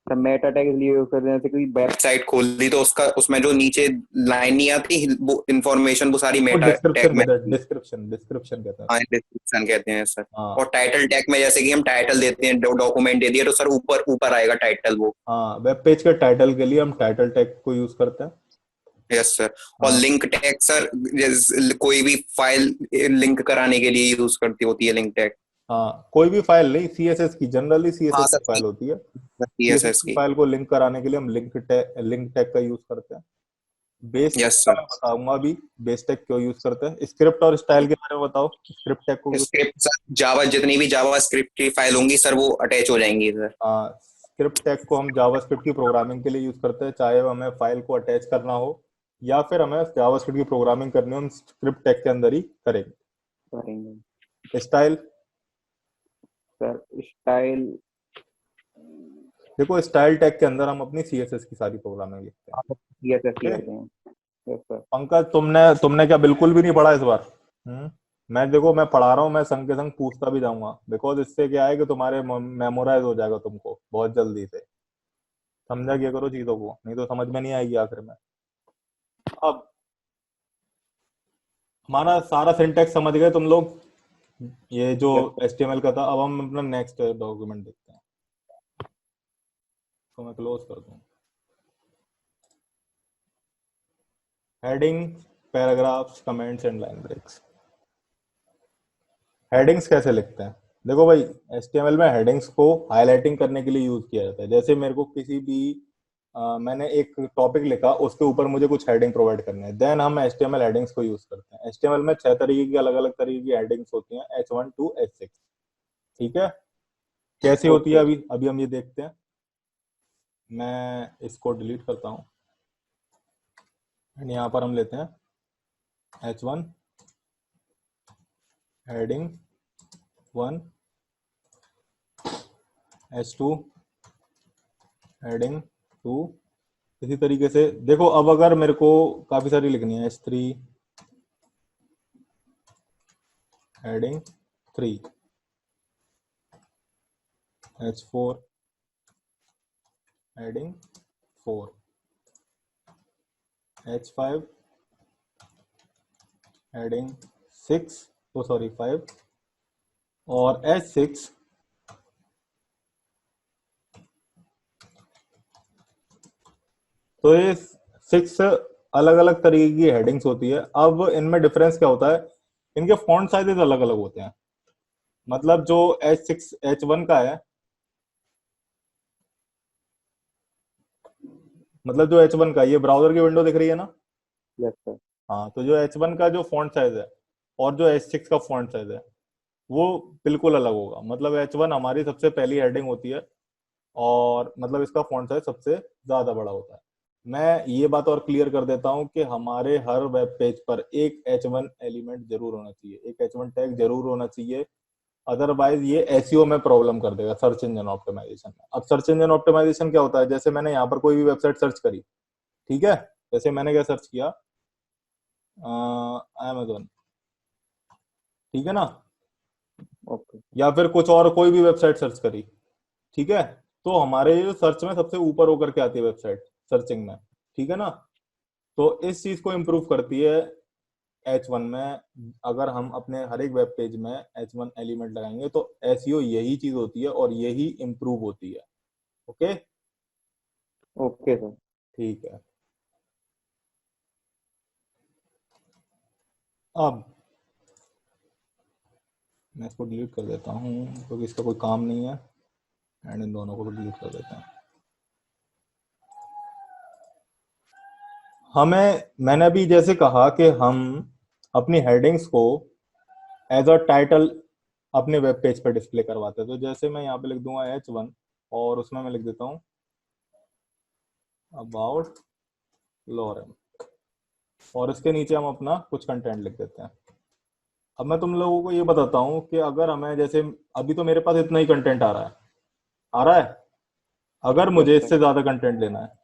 सर मेटा टैग इसलिए यूज करते हैं, जैसे कोई वेबसाइट खोल दी तो उसका उसमें जो नीचे लाइन नहीं आती वो इंफॉर्मेशन वो सारी वो मेटा टैग डिस्क्रिप्शन में कहते हैं, आती है। डिस्क्रिप्शन कहते हैं हाँ उसको। डिस्क्रिप्शन कहते हैं सर। हाँ और टाइटल टैग में जैसे कि हम टाइटल देते हैं, डॉक्यूमेंट दे दिया तो सर ऊपर ऊपर आएगा टाइटल वो। हाँ, वेब पेज के टाइटल के लिए हम टाइटल टैग को यूज करते हैं। Yes sir. और हाँ लिंक टैग सर कोई भी फाइल लिंक कराने के लिए यूज करती होती है लिंक टैग। हाँ, कोई भी फाइल नहीं, सीएसएस की, जनरली हाँ सीएसएस की सर। फाइल होती है। सीएसएस सीएसएस की की। फाइल को लिंक कराने के लिए हम लिंक टैग का यूज करते हैं। बेस टैग यस का सर। मैं बताऊंगा अभी, बेस टैग क्यों यूज करते हैं। स्क्रिप्ट और स्टाइल के बारे में बताओ, स्क्रिप्ट टैग को यूज। स्क्रिप्ट सर जावा जितनी भी जावा स्क्रिप्ट की फाइल होंगी सर वो अटैच हो जाएंगी सर। हाँ, स्क्रिप्ट टैग को हम जावास्क्रिप्ट की प्रोग्रामिंग के लिए यूज करते हैं, चाहे हमें फाइल को अटैच करना हो या फिर हमें जावास्क्रिप्ट की प्रोग्रामिंग करनी हो, हम स्क्रिप्ट टैग के अंदर ही करेंगे। करेंगे स्टाइल, सर। स्टाइल। देखो स्टाइल टैग के अंदर हम अपनी सीएसएस की सारी प्रोग्रामिंग लिखते हैं। सीएसएस की ओके, करते हैं। Yes sir. पंकज तुमने तुमने क्या बिल्कुल भी नहीं पढ़ा इस बार? मैं देखो, मैं पढ़ा रहा हूँ, मैं संग के संग पूछता भी जाऊंगा, बिकॉज इससे क्या है कि तुम्हारे मेमोराइज हो जाएगा तुमको बहुत जल्दी से। समझा किया करो चीजों को, नहीं तो समझ में नहीं आएगी आखिर में। अब हमारा सारा सिंटेक्स समझ गए तुम लोग, ये जो यस सर। HTML का था। अब हम अपना नेक्स्ट डॉक्यूमेंट देखते हैं, तो मैं क्लोज कर दूं। Heading, paragraphs, comments and line breaks. Headings कैसे लिखते हैं? देखो भाई, HTML में हेडिंग्स को हाईलाइटिंग करने के लिए यूज किया जाता है। जैसे मेरे को किसी भी मैंने एक टॉपिक लिखा, उसके ऊपर मुझे कुछ हेडिंग प्रोवाइड करने हैं, देन हम HTML हेडिंग्स को यूज करते हैं। HTML में 6 तरीके की, अलग अलग तरीके की हेडिंग्स होती हैं, H1 to H6। ठीक है, कैसे होती है ओके। अभी अभी हम ये देखते हैं। मैं इसको डिलीट करता हूँ एंड यहाँ पर हम लेते हैं H1 हेडिंग 1, H2 हेडिंग 2। इसी तरीके से देखो, अब अगर मेरे को काफी सारी लिखनी है, H3 heading 3, H4 heading 4, H5 heading 6, ओ सॉरी 5, और H6 तो ये 6 अलग अलग तरीके की हेडिंग्स होती है। अब इनमें डिफरेंस क्या होता है, इनके फॉन्ट साइजेस अलग अलग होते हैं। मतलब जो H6 H1 का है, मतलब जो H1 का, ये ब्राउजर की विंडो दिख रही है ना। Yes sir. हाँ, तो जो H1 का जो फॉन्ट साइज है और जो H6 का फॉन्ट साइज है, वो बिल्कुल अलग होगा। मतलब H1 हमारी सबसे पहली हेडिंग होती है, और मतलब इसका फॉन्ट साइज सबसे ज्यादा बड़ा होता है। मैं ये बात और क्लियर कर देता हूँ कि हमारे हर वेब पेज पर एक H1 एलिमेंट जरूर होना चाहिए, एक H1 टैग जरूर होना चाहिए। अदरवाइज ये एसईओ में प्रॉब्लम कर देगा, सर्च इंजन ऑप्टिमाइजेशन में। अब सर्च इंजन ऑप्टिमाइजेशन क्या होता है, जैसे मैंने यहाँ पर कोई भी वेबसाइट सर्च करी, ठीक है, जैसे मैंने क्या सर्च किया, अमेजोन, ठीक है ना, ओके। या फिर कुछ और कोई भी वेबसाइट सर्च करी, ठीक है, तो हमारे जो सर्च में सबसे ऊपर होकर के आती है वेबसाइट सर्चिंग में। ठीक है ना, तो इस चीज को इम्प्रूव करती है H1 में। अगर हम अपने हर एक वेब पेज में H1 एलिमेंट लगाएंगे तो एसईओ यही चीज होती है और यही इम्प्रूव होती है। Okay, okay sir. ठीक है। अब मैं इसको डिलीट कर देता हूँ क्योंकि इसका कोई काम नहीं है, एंड इन दोनों को भी डिलीट कर देते हैं। मैंने अभी जैसे कहा कि हम अपनी हेडिंग्स को एज अ टाइटल अपने वेब पेज पर डिस्प्ले करवाते हैं। तो जैसे मैं यहाँ पे लिख दूंगा H1 और उसमें मैं लिख देता हूँ अबाउट लॉरेन और इसके नीचे हम अपना कुछ कंटेंट लिख देते हैं। अब मैं तुम लोगों को ये बताता हूँ कि अगर हमें जैसे अभी तो मेरे पास इतना ही कंटेंट आ रहा है। अगर यस मुझे सर। इससे ज्यादा कंटेंट लेना है,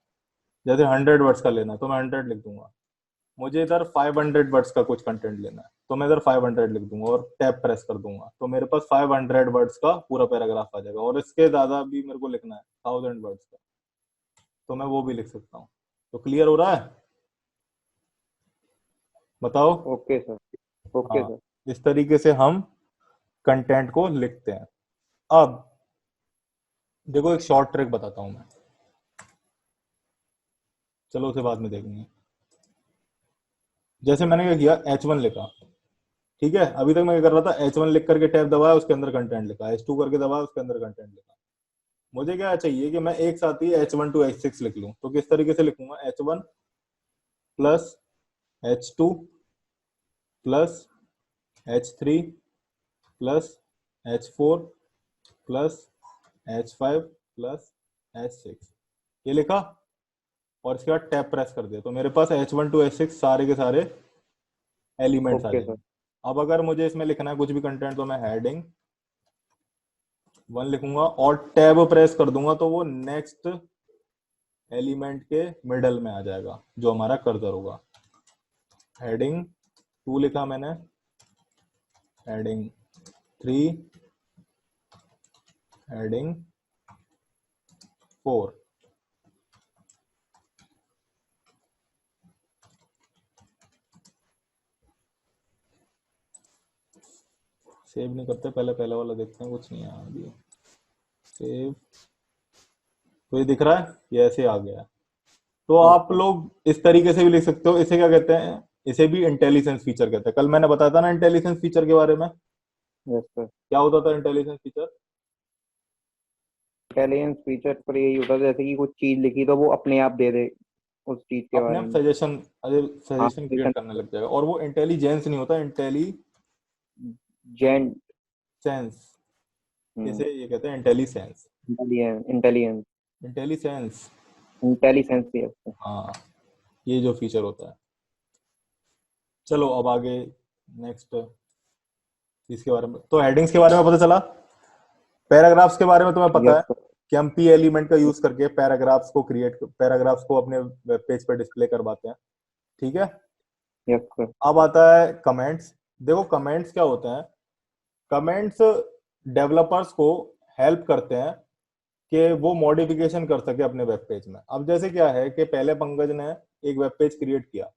जैसे 100 वर्ड्स का लेना है तो मैं 100 लिख दूंगा। मुझे इधर 500 वर्ड्स का कुछ कंटेंट लेना है तो मैं इधर 500 लिख दूंगा और टैब प्रेस कर दूंगा तो मेरे पास 500 वर्ड्स का पूरा पैराग्राफ आ जाएगा। और इसके ज्यादा भी मेरे को लिखना है 1000 वर्ड्स का तो मैं वो भी लिख सकता हूँ। तो क्लियर हो रहा है? बताओ। Okay sir. ओके हाँ, सर। इस तरीके से हम कंटेंट को लिखते हैं। अब देखो एक शॉर्ट ट्रिक बताता हूं मैं, चलो उसे बाद में देखेंगे। जैसे मैंने क्या किया, H1 लिखा, ठीक है। अभी तक मैं क्या कर रहा था, H1 लिख करके टैब दबाया, उसके अंदर कंटेंट लिखा, H2 करके दबाया, उसके अंदर कंटेंट लिखा। मुझे क्या चाहिए कि मैं एक साथ ही H1 to H6 लिख लूं। तो किस तरीके से लिखूंगा, H1 plus H2 plus H3 plus H4 plus H5 plus H6, ये लिखा और इसके बाद टैब प्रेस कर दिया तो मेरे पास H1 to H6 सारे के सारे एलिमेंट्स आ ओके सर। जाएंगे। अब अगर मुझे इसमें लिखना है कुछ भी कंटेंट तो मैं हेडिंग 1 लिखूंगा और टैब प्रेस कर दूंगा तो वो नेक्स्ट एलिमेंट के मिडल में आ जाएगा जो हमारा कर्सर होगा। हेडिंग 2 लिखा मैंने, हेडिंग 3, हेडिंग 4। सेव नहीं करते, पहले पहले वाला देखते हैं, कुछ नहीं है अभी। सेव, तो ये दिख रहा है, ये ऐसे आ गया है। तो यस आप सर। लोग इस तरीके से भी लिख सकते हो। इसे क्या कहते हैं, इसे भी इंटेलिजेंस फीचर कहते हैं। कल मैंने बताया था ना इंटेलिजेंस फीचर के बारे में, यस सर। क्या होता था इंटेलिजेंस फीचर। इंटेलिजेंस फीचर पर यही होता है जैसे कि कुछ चीज लिखी तो वो अपने आप दे दे उस चीज के अपने बारे आप में। सजेशन, हाँ। सजेशन क्रिएट करने लग जाएगा। और वो इंटेलिजेंस नहीं होता, इंटेलिजेंस। जेंट। इसे ये कहते हैं intelligence. Intelligence. Intelligence, intelligence. Yes sir. हाँ, ये जो फीचर होता है। चलो अब आगे नेक्स्ट इसके बारे में, तो हेडिंग्स के बारे में पता चला। पैराग्राफ्स के बारे में तुम्हें पता यस है सर। कि हम पी एलिमेंट का यूज करके पैराग्राफ्स को अपने वेब पेज पर डिस्प्ले करवाते हैं, ठीक है। Yes sir. अब आता है कमेंट्स। देखो कमेंट्स क्या होते हैं, कमेंट्स डेवलपर्स को हेल्प करते हैं कि वो मॉडिफिकेशन कर सके अपने वेब पेज में। अब जैसे क्या है कि पहले पंकज ने एक वेब पेज क्रिएट किया,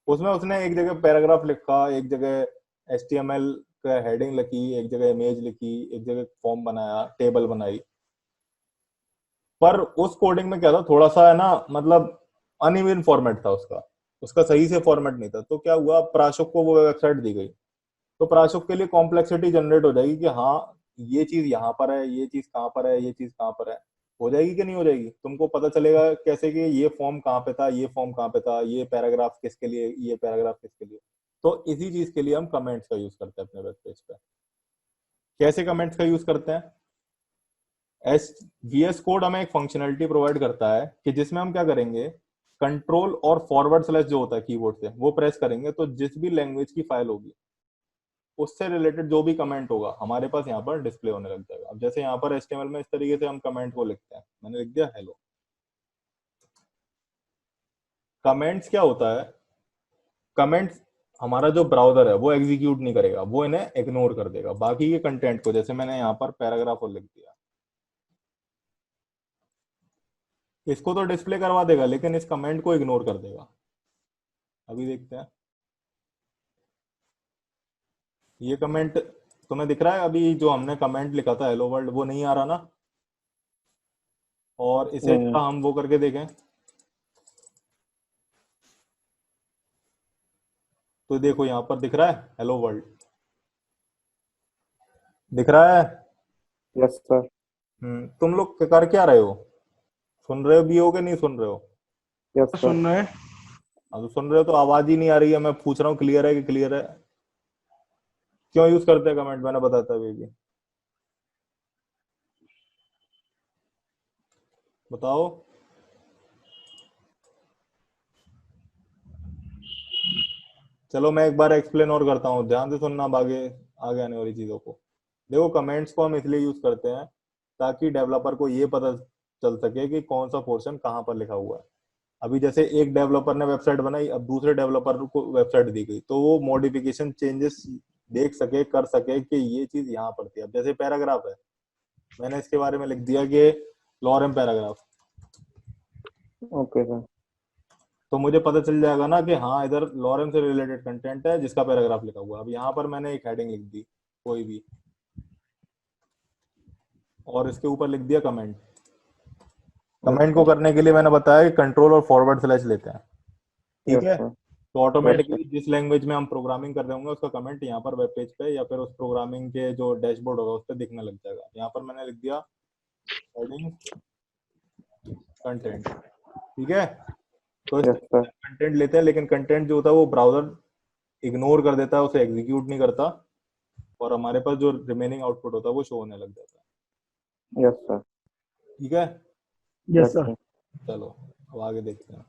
उसमें उसने एक जगह पैराग्राफ लिखा, एक जगह HTML का हेडिंग लिखी, एक जगह इमेज लिखी, एक जगह फॉर्म बनाया, टेबल बनाई। पर उस कोडिंग में क्या था, थोड़ा सा है ना, मतलब अनइवन फॉर्मेट था उसका, उसका सही से फॉर्मेट नहीं था। तो क्या हुआ, प्राशुक को वो वेबसाइट दी गई तो प्राशुक के लिए कॉम्प्लेक्सिटी जनरेट हो जाएगी कि हाँ ये चीज यहाँ पर है, ये चीज कहाँ पर है, ये चीज कहाँ पर है। हो जाएगी कि नहीं हो जाएगी, तुमको पता चलेगा कैसे कि ये फॉर्म कहाँ पे था, ये फॉर्म कहाँ पे था, ये पैराग्राफ किसके लिए, ये पैराग्राफ किसके लिए। तो इसी चीज के लिए हम कमेंट्स का यूज करते हैं अपने वेब पेज पे। कैसे कमेंट्स का यूज करते हैं, एस VS कोड हमें एक फंक्शनलिटी प्रोवाइड करता है कि जिसमें हम क्या करेंगे, कंट्रोल और फॉरवर्ड स्लैश जो होता है कीबोर्ड से वो प्रेस करेंगे तो जिस भी लैंग्वेज की फाइल होगी उससे रिलेटेड जो भी कमेंट होगा हमारे पास यहाँ पर डिस्प्ले होने लग जाएगा। अब जैसे यहाँ पर HTML में इस तरीके से हम कमेंट को लिखते हैं, मैंने लिख दिया हेलो। कमेंट्स क्या होता है, कमेंट्स हमारा जो ब्राउजर है वो एग्जीक्यूट नहीं करेगा, वो इन्हें इग्नोर कर देगा। बाकी के कंटेंट को, जैसे मैंने यहाँ पर पैराग्राफ और लिख दिया, इसको तो डिस्प्ले करवा देगा लेकिन इस कमेंट को इग्नोर कर देगा। अभी देखते हैं, ये कमेंट तुम्हें दिख रहा है, अभी जो हमने कमेंट लिखा था हेलो वर्ल्ड वो नहीं आ रहा ना। और इसे नहीं। जरा हम वो करके देखें तो देखो यहाँ पर दिख रहा है हेलो वर्ल्ड, दिख रहा है। Yes sir. तुम लोग कर क्या रहे हो, सुन रहे हो भी हो कि नहीं सुन रहे हो। Yes sir. सुन रहे हैं। हाँ तो सुन रहे हो, तो आवाज ही नहीं आ रही है, मैं पूछ रहा हूँ क्लियर है कि क्लियर है। क्यों यूज करते हैं कमेंट, मैंने बताता अभी भी, बताओ। चलो मैं एक बार एक्सप्लेन और करता हूँ, ध्यान से सुनना अब आगे आगे आने वाली चीजों को। देखो कमेंट्स को हम इसलिए यूज करते हैं ताकि डेवलपर को ये पता चल सके कि कौन सा पोर्शन कहाँ पर लिखा हुआ है। अभी जैसे एक डेवलपर ने वेबसाइट बनाई, अब दूसरे डेवलपर को वेबसाइट दी गई, तो वो मॉडिफिकेशन चेंजेस देख सके, कर सके कि ये चीज यहाँ पर थी। अब जैसे पैराग्राफ है, मैंने इसके बारे में लिख दिया कि लॉरेम पैराग्राफ, ओके सर। तो मुझे पता चल जाएगा ना कि हाँ इधर लॉरेम से रिलेटेड कंटेंट है जिसका पैराग्राफ लिखा हुआ है। अब यहाँ पर मैंने एक हेडिंग लिख दी कोई भी, और इसके ऊपर लिख दिया कमेंट। कमेंट को करने के लिए मैंने बताया कि कंट्रोल और फॉरवर्ड स्लैश लेते हैं, ठीक है। तो ऑटोमेटिकली जिस लैंग्वेज में हम प्रोग्रामिंग कर रहे होंगे उसका कमेंट यहाँ पर वेब पेज पे या फिर उस प्रोग्रामिंग के जो डैशबोर्ड होगा उस पर दिखने लग जाएगा। यहाँ पर मैंने लिख दिया हेडिंग कंटेंट, ठीक है। तो इस कंटेंट लेते हैं, लेकिन कंटेंट जो होता है वो ब्राउजर इग्नोर कर देता है, उसे एग्जीक्यूट नहीं करता, और हमारे पास जो रिमेनिंग आउटपुट होता है वो शो होने लग जाता है। Yes sir. ठीक है, यस सर। चलो अब आगे देखते हैं।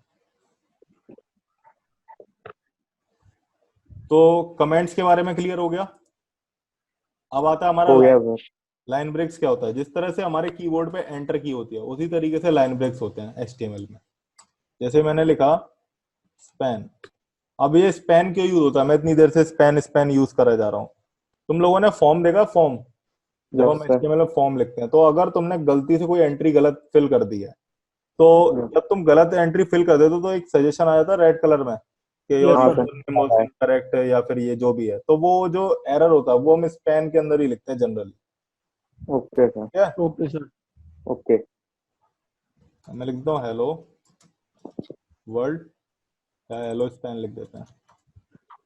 तो कमेंट्स के बारे में क्लियर हो गया। अब आता है हमारा हो गया सर। Line breaks. क्या होता है, जिस तरह से हमारे कीबोर्ड पे एंटर की होती है उसी तरीके से लाइन ब्रेक्स होते हैं एचटीएमएल में। जैसे मैंने लिखा स्पैन, अब ये स्पैन क्यों यूज होता है, मैं इतनी देर से स्पैन स्पैन यूज करा जा रहा हूँ। तुम लोगों ने फॉर्म देखा, फॉर्म, जब हम एचटीएमएल में फॉर्म लिखते हैं, तो अगर तुमने गलती से कोई एंट्री गलत फिल कर दी है, तो जब तुम गलत एंट्री फिल कर देते हो तो एक सजेशन आ जाता है रेड कलर में कि योर नेम वाज इनकरेक्ट या फिर ये जो भी है। तो वो जो एरर होता है वो हम स्पैन के अंदर ही लिखते हैं जनरली। Okay sir. क्या ओके सर। ओके, मैं लिखता हूँ हेलो वर्ल्ड, हेलो स्पैन लिख देते हैं।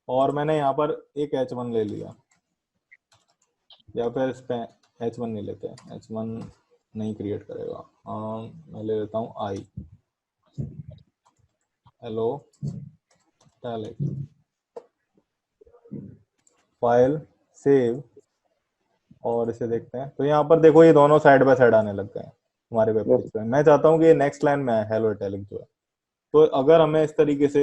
और मैंने यहाँ पर एक h1 ले लिया, या फिर स्पैन h1 नहीं लेते, h1 नहीं क्रिएट करेगा। मैं ले लेता हूँ आई, हेलो फाइल सेव, और इसे देखते हैं। तो यहाँ पर देखो ये दोनों साइड बाय साइड आने लग गए हैं हमारे वेब पेज पे। मैं चाहता हूँ कि ये नेक्स्ट लाइन में है हेलो इटैलिक जो है। तो अगर हमें इस तरीके से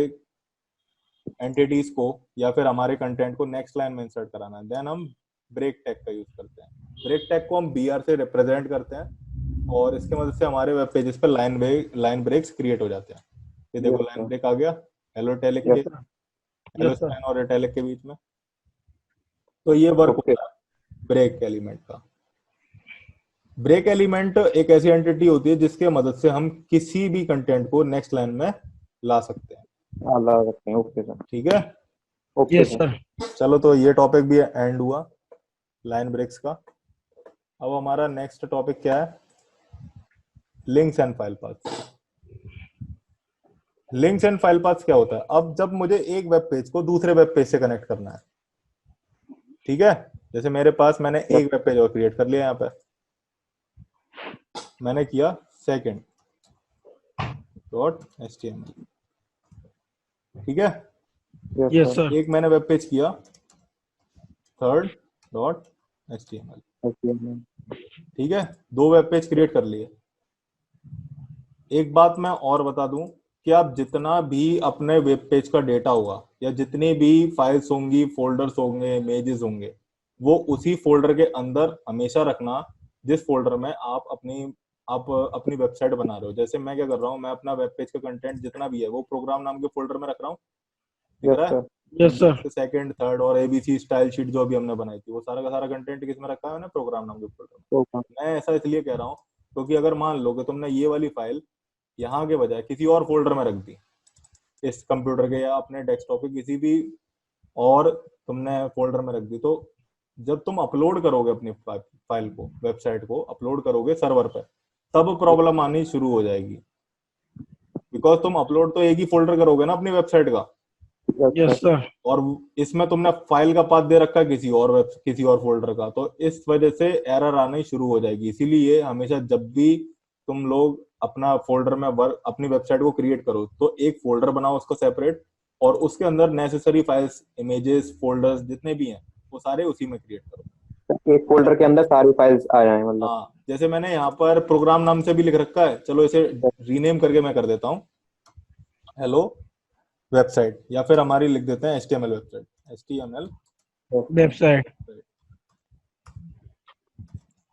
एंटिटीज को या फिर हमारे कंटेंट को नेक्स्ट लाइन में इंसर्ट कराना है, देन हम ब्रेक टैग का यूज करते हैं। ब्रेक टैग को हम BR से रिप्रेजेंट करते हैं और इसके मदद से हमारे वेब पेजेस पे लाइन ब्रेक्स क्रिएट हो जाते हैं। ये देखो लाइन ब्रेक आ गया हेलो इटैलिक के, हेलो स्पैन और इटैलिक के बीच में। तो ये वर्क होता है ब्रेक एलिमेंट का। ब्रेक एलिमेंट एक ऐसी एंटिटी होती है जिसके मदद से हम किसी भी कंटेंट को नेक्स्ट लाइन में ला सकते हैं। ला सकते हैं। Okay sir. ठीक है, ओके सर। चलो तो ये टॉपिक भी एंड हुआ लाइन ब्रेक्स का। अब हमारा नेक्स्ट टॉपिक क्या है, links and file paths. Links and file paths क्या होता है, अब जब मुझे एक वेब पेज को दूसरे वेब पेज से कनेक्ट करना है, ठीक है। जैसे मेरे पास मैंने एक वेब पेज और क्रिएट कर लिया, यहाँ पे मैंने किया second.html, ठीक है। Yes sir. एक मैंने वेब पेज किया third.html, ठीक है। दो वेब पेज क्रिएट कर लिए। एक बात मैं और बता दूं कि आप जितना भी अपने वेब पेज का डेटा होगा या जितनी भी फाइल्स होंगी, फोल्डर्स होंगे, इमेजेस होंगे, वो उसी फोल्डर के अंदर हमेशा रखना जिस फोल्डर में आप अपनी वेबसाइट बना रहे हो। जैसे मैं क्या कर रहा हूँ, मैं अपना वेब पेज का कंटेंट जितना भी है वो प्रोग्राम नाम के फोल्डर में रख रहा हूँ, दिख रहा है। Yes sir. सेकंड, थर्ड और ABC स्टाइल शीट जो भी हमने बनाई थी, वो सारा का सारा कंटेंट किसमें रखा है मैंने, प्रोग्राम नाम के फोल्डर में। मैं ऐसा इसलिए कह रहा हूँ क्योंकि अगर मान लो कि तुमने ये वाली फाइल यहाँ के बजाय किसी और फोल्डर में रख दी, इस कंप्यूटर के या अपने डेस्कटॉप के किसी भी और तुमने फोल्डर में रख दी, तो जब तुम अपलोड करोगे अपनी फाइल को, वेबसाइट को अपलोड करोगे सर्वर पर, तब प्रॉब्लम आनी शुरू हो जाएगी। बिकॉज तुम अपलोड तो एक ही फोल्डर करोगे ना अपनी वेबसाइट का, यस सर। और इसमें तुमने फाइल का पाथ दे रखा है किसी और फोल्डर का, तो इस वजह से एरर आनी शुरू हो जाएगी। इसीलिए हमेशा जब भी तुम लोग अपना फोल्डर में वर्क अपनी वेबसाइट को क्रिएट करो तो एक फोल्डर बनाओ उसको सेपरेट, और उसके अंदर नेसेसरी फाइल्स, इमेजेस, फोल्डर्स जितने भी हैं वो सारे उसी में क्रिएट करो। एक फोल्डर के अंदर सारी फाइल्स आ जाए मतलब। हाँ, जैसे मैंने यहाँ पर प्रोग्राम नाम से भी लिख रखा है, चलो इसे रीनेम करके मैं कर देता हूँ हेलो वेबसाइट, या फिर हमारी लिख देते हैं HTML वेबसाइट, HTML वेबसाइट।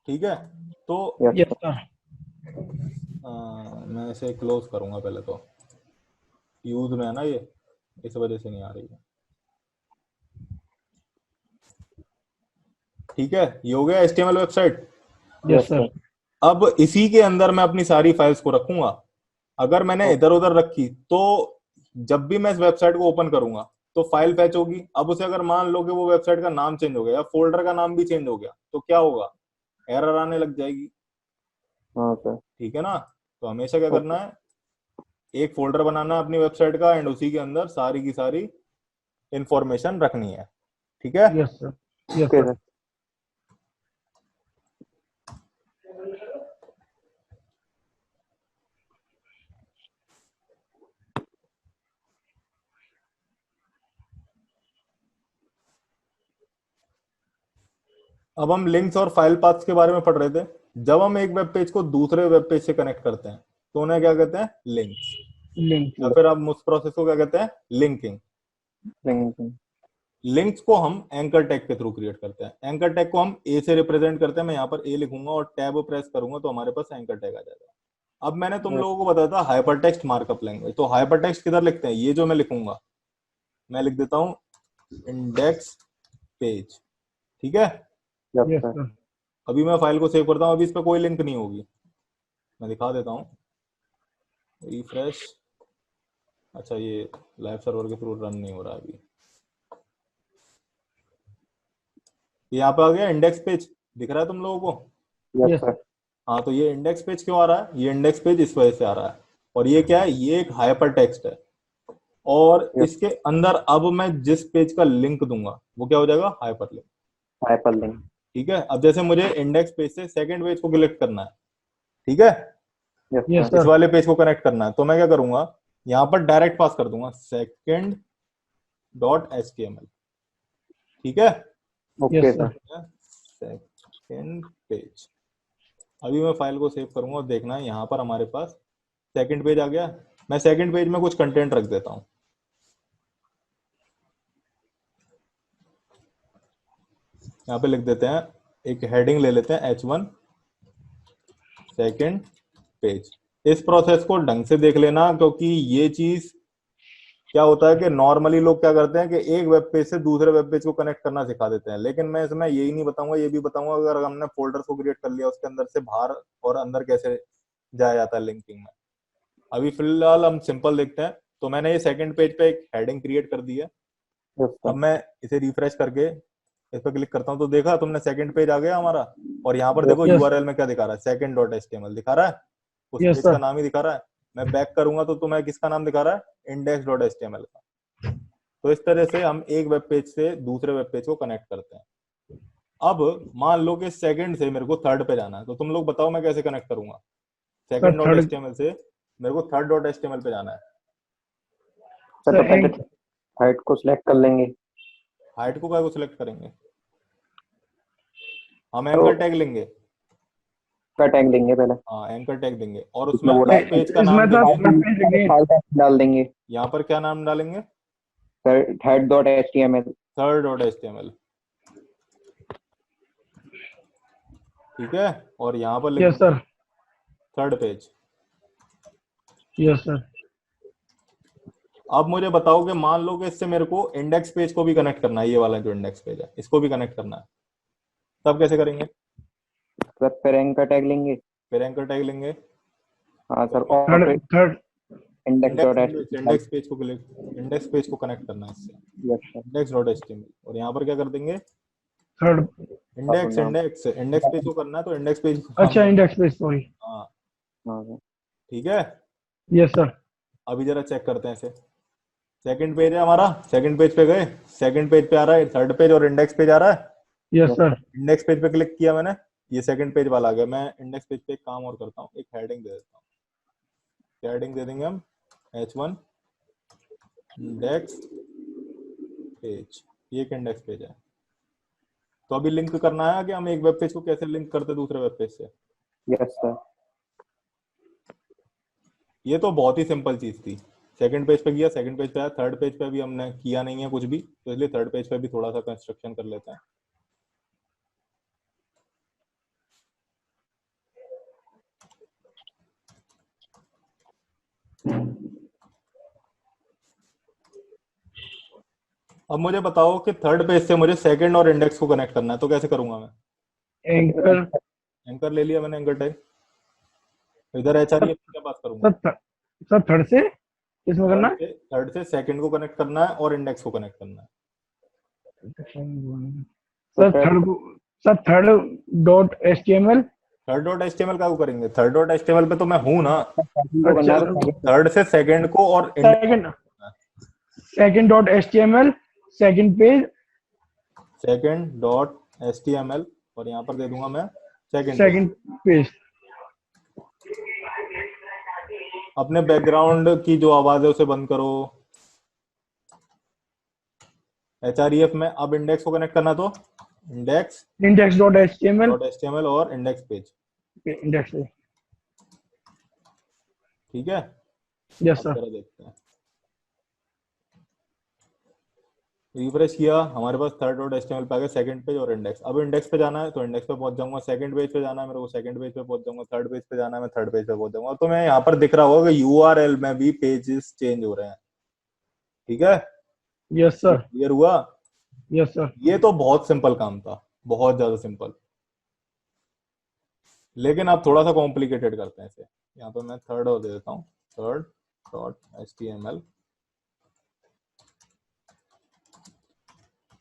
ठीक है। तो यस सर। मैं इसे क्लोज करूंगा पहले, तो यूज में है ना ये, इस वजह से नहीं आ रही है। ठीक है, ये हो गया HTML वेबसाइट। Yes sir. अब इसी के अंदर मैं अपनी सारी फाइल्स को रखूंगा। अगर मैंने इधर उधर रखी तो जब भी मैं इस वेबसाइट को ओपन करूंगा तो फाइल फैच होगी। अब उसे अगर मान लो कि वो वेबसाइट का नाम चेंज हो गया या फोल्डर का नाम भी चेंज हो गया तो क्या होगा, एरर आने लग जाएगी। हाँ सर। ठीक है ना। तो हमेशा क्या करना है, एक फोल्डर बनाना है अपनी वेबसाइट का एंड उसी के अंदर सारी की सारी इंफॉर्मेशन रखनी है। ठीक है। Yes sir. Yes okay sir. Sir. अब हम लिंक्स और फाइल पाथ्स के बारे में पढ़ रहे थे। जब हम एक वेब पेज को दूसरे वेब पेज से कनेक्ट करते हैं तो उन्हें क्या कहते हैं, लिंक्स, लिंक। या फिर हम उस प्रोसेस को क्या कहते हैं, लिंकिंग। लिंक्स को हम एंकर टैग के थ्रू क्रिएट करते हैं। एंकर टैग को हम ए से रिप्रेजेंट करते हैं। मैं यहाँ पर ए लिखूंगा और टैब प्रेस करूंगा तो हमारे पास एंकर टैग आ जाएगा। अब मैंने तुम लोगों को बताया था हाइपर टेक्स्ट मार्कअप लैंग्वेज, तो हाइपर टेक्स्ट किधर लिखते हैं, ये जो मैं लिखूंगा, मैं लिख देता हूं इंडेक्स पेज। ठीक है। Yes sir. अभी मैं फाइल को सेव करता हूं, अभी इस पर कोई लिंक नहीं होगी, मैं दिखा देता हूं, रिफ्रेश। अच्छा, ये लाइव सर्वर के थ्रू रन नहीं हो रहा अभी। यहाँ पे आ गया इंडेक्स पेज, दिख रहा है तुम लोगों को। यस। हाँ, तो ये इंडेक्स पेज क्यों आ रहा है, ये इंडेक्स पेज इस वजह से आ रहा है। और ये क्या है, ये एक हाइपर टेक्स्ट है, और इसके अंदर अब मैं जिस पेज का लिंक दूंगा वो क्या हो जाएगा, हाइपर लिंक। Hyper link. ठीक है। अब जैसे मुझे इंडेक्स पेज से सेकंड पेज को क्लिक करना है, ठीक है, यस इस सर। वाले पेज को कनेक्ट करना है, तो मैं क्या करूंगा, यहाँ पर डायरेक्ट पास कर दूंगा second डॉट HTML। ठीक है। Okay yes sir. Sir. Second page. अभी मैं फाइल को सेव करूंगा और देखना है यहाँ पर हमारे पास सेकंड पेज आ गया। मैं सेकंड पेज में कुछ कंटेंट रख देता हूं। यहाँ पे लिख देते हैं, एक हेडिंग ले लेते हैं H1 सेकंड पेज। इस प्रोसेस को ढंग से देख लेना, क्योंकि ये चीज क्या होता है कि नॉर्मली लोग क्या करते हैं कि एक वेब पेज से दूसरे वेब पेज को कनेक्ट करना सिखा देते हैं, लेकिन मैं इसमें यही नहीं बताऊंगा, ये भी बताऊंगा अगर हमने फोल्डर्स को क्रिएट कर लिया उसके अंदर से बाहर और अंदर कैसे जाया जाता है लिंकिंग में। अभी फिलहाल हम सिंपल देखते हैं। तो मैंने ये सेकंड पेज पे एक हेडिंग क्रिएट कर दी है। अब मैं इसे रिफ्रेश करके इस पर क्लिक करता हूँ तो देखा तुमने, सेकंड पेज आ गया हमारा। और यहाँ पर देखो Yes. URL में क्या दिखा रहा है, second डॉट HTML दिखा रहा है, उस Yes, पेज sir. का नाम ही दिखा रहा है। मैं बैक करूंगा तो तुम्हें किसका नाम दिखा रहा है, इंडेक्स डॉट HTML का। तो इस तरह से हम एक वेब पेज से दूसरे वेब पेज को कनेक्ट करते हैं। अब मान लो कि सेकंड से मेरे को थर्ड पे जाना है, तो तुम लोग बताओ मैं कैसे कनेक्ट करूंगा। सेकंड डॉट third- HTML से मेरे को थर्ड डॉट HTML पे जाना है। सर तो पहले हाइट को सिलेक्ट कर लेंगे। हाइट को क्या को सिलेक्ट करेंगे, हम एंकर टैग लेंगे। का टैग लेंगे पहले। हाँ, एंकर टैग देंगे और इसमें उसमें वो उस पेज का नाम इसमें देंगे। तो फाइल डाल देंगे। यहाँ पर क्या नाम डालेंगे, sir third dot HTML। Third dot HTML। ठीक है। और यहाँ पर लिख yes sir. Third page. Yes sir. अब मुझे बताओ कि मान लो कि इससे मेरे को इंडेक्स पेज को भी कनेक्ट करना है, ये वाला जो इंडेक्स पेज है इसको भी कनेक्ट करना है, तब कैसे करेंगे। सर फिर एंकर टैग लेंगे। फिर एंकर टैग लेंगे। हाँ सर। और third third index dot index page को इंडेक्स पेज को कनेक्ट करना है इससे, इंडेक्स डॉट HTML। और यहाँ पर क्या कर देंगे, third. Index index index page को करना है तो इंडेक्स पेज को अच्छा, इंडेक्स पेज, सॉरी। हाँ, हाँ ठीक है। Yes sir. अभी जरा चेक करते हैं इसे। सेकंड पेज है हमारा, सेकंड पेज पे गए, सेकंड पेज पे आ रहा है थर्ड पेज और इंडेक्स पेज आ रहा है। Yes sir. इंडेक्स पेज पे क्लिक किया मैंने, ये सेकंड पेज वाला आ गया। मैं इंडेक्स पेज पे एक काम और करता हूँ, एक हेडिंग दे देता हूँ, क्या हेडिंग दे देंगे हम, H1 इंडेक्स पेज, ये एक इंडेक्स पेज है। तो अभी लिंक करना है कि हम एक वेब पेज को कैसे लिंक करते दूसरे वेब पेज से। Yes sir. ये तो बहुत ही सिंपल चीज थी। सेकंड पेज पे किया, सेकंड पेज पे आया, थर्ड पेज पे भी हमने किया नहीं है कुछ भी, तो इसलिए थर्ड पेज पे भी थोड़ा सा कंस्ट्रक्शन कर लेते हैं। अब मुझे बताओ कि थर्ड पेज से मुझे सेकंड और इंडेक्स को कनेक्ट करना है, तो कैसे करूंगा मैं। एंकर एंकर ले लिया मैंने, एंकर टैग। इधर HREF क्या बात करूंगा। सर थर्ड से किसमें करना है? थर्ड से सेकंड को कनेक्ट करना है और इंडेक्स को कनेक्ट करना है। Sir third dot HTML। Third dot HTML का करेंगे, थर्ड डॉट HTML पे तो मैं हूं ना। अच्छा थर्ड से सेकंड को और second dot HTML second page, second dot HTML और यहाँ पर दे दूंगा मैं सेकंड सेकंड पेज। अपने बैकग्राउंड की जो आवाज है उसे बंद करो। HREF में अब इंडेक्स को कनेक्ट करना, तो इंडेक्स डॉट HTML और इंडेक्स पेज। इंडेक्स। ठीक है, यस अब सर। जरा देखते हैं। रिफ्रेश किया, हमारे पास थर्ड डॉट HTML पे आ गया, सेकंड पेज और इंडेक्स। अब इंडेक्स पे जाना है तो इंडेक्स पे पहुंच जाऊंगा, सेकंड पेज पे जाना है मेरे को, सेकंड पेज पे पहुंच जाऊंगा, थर्ड पेज पे जाना है मैं थर्ड पेज पे पहुंच जाऊंगा। तो मैं यहाँ पर दिख रहा होगा कि URL में भी पेजेस चेंज हो रहे हैं। ठीक है, यस सर। क्लियर हुआ। Yes sir. ये तो बहुत सिंपल काम था, बहुत ज्यादा सिंपल, लेकिन अब थोड़ा सा कॉम्प्लिकेटेड करते हैं इसे। यहाँ पे मैं थर्ड और दे देता हूँ, थर्ड डॉट HTML।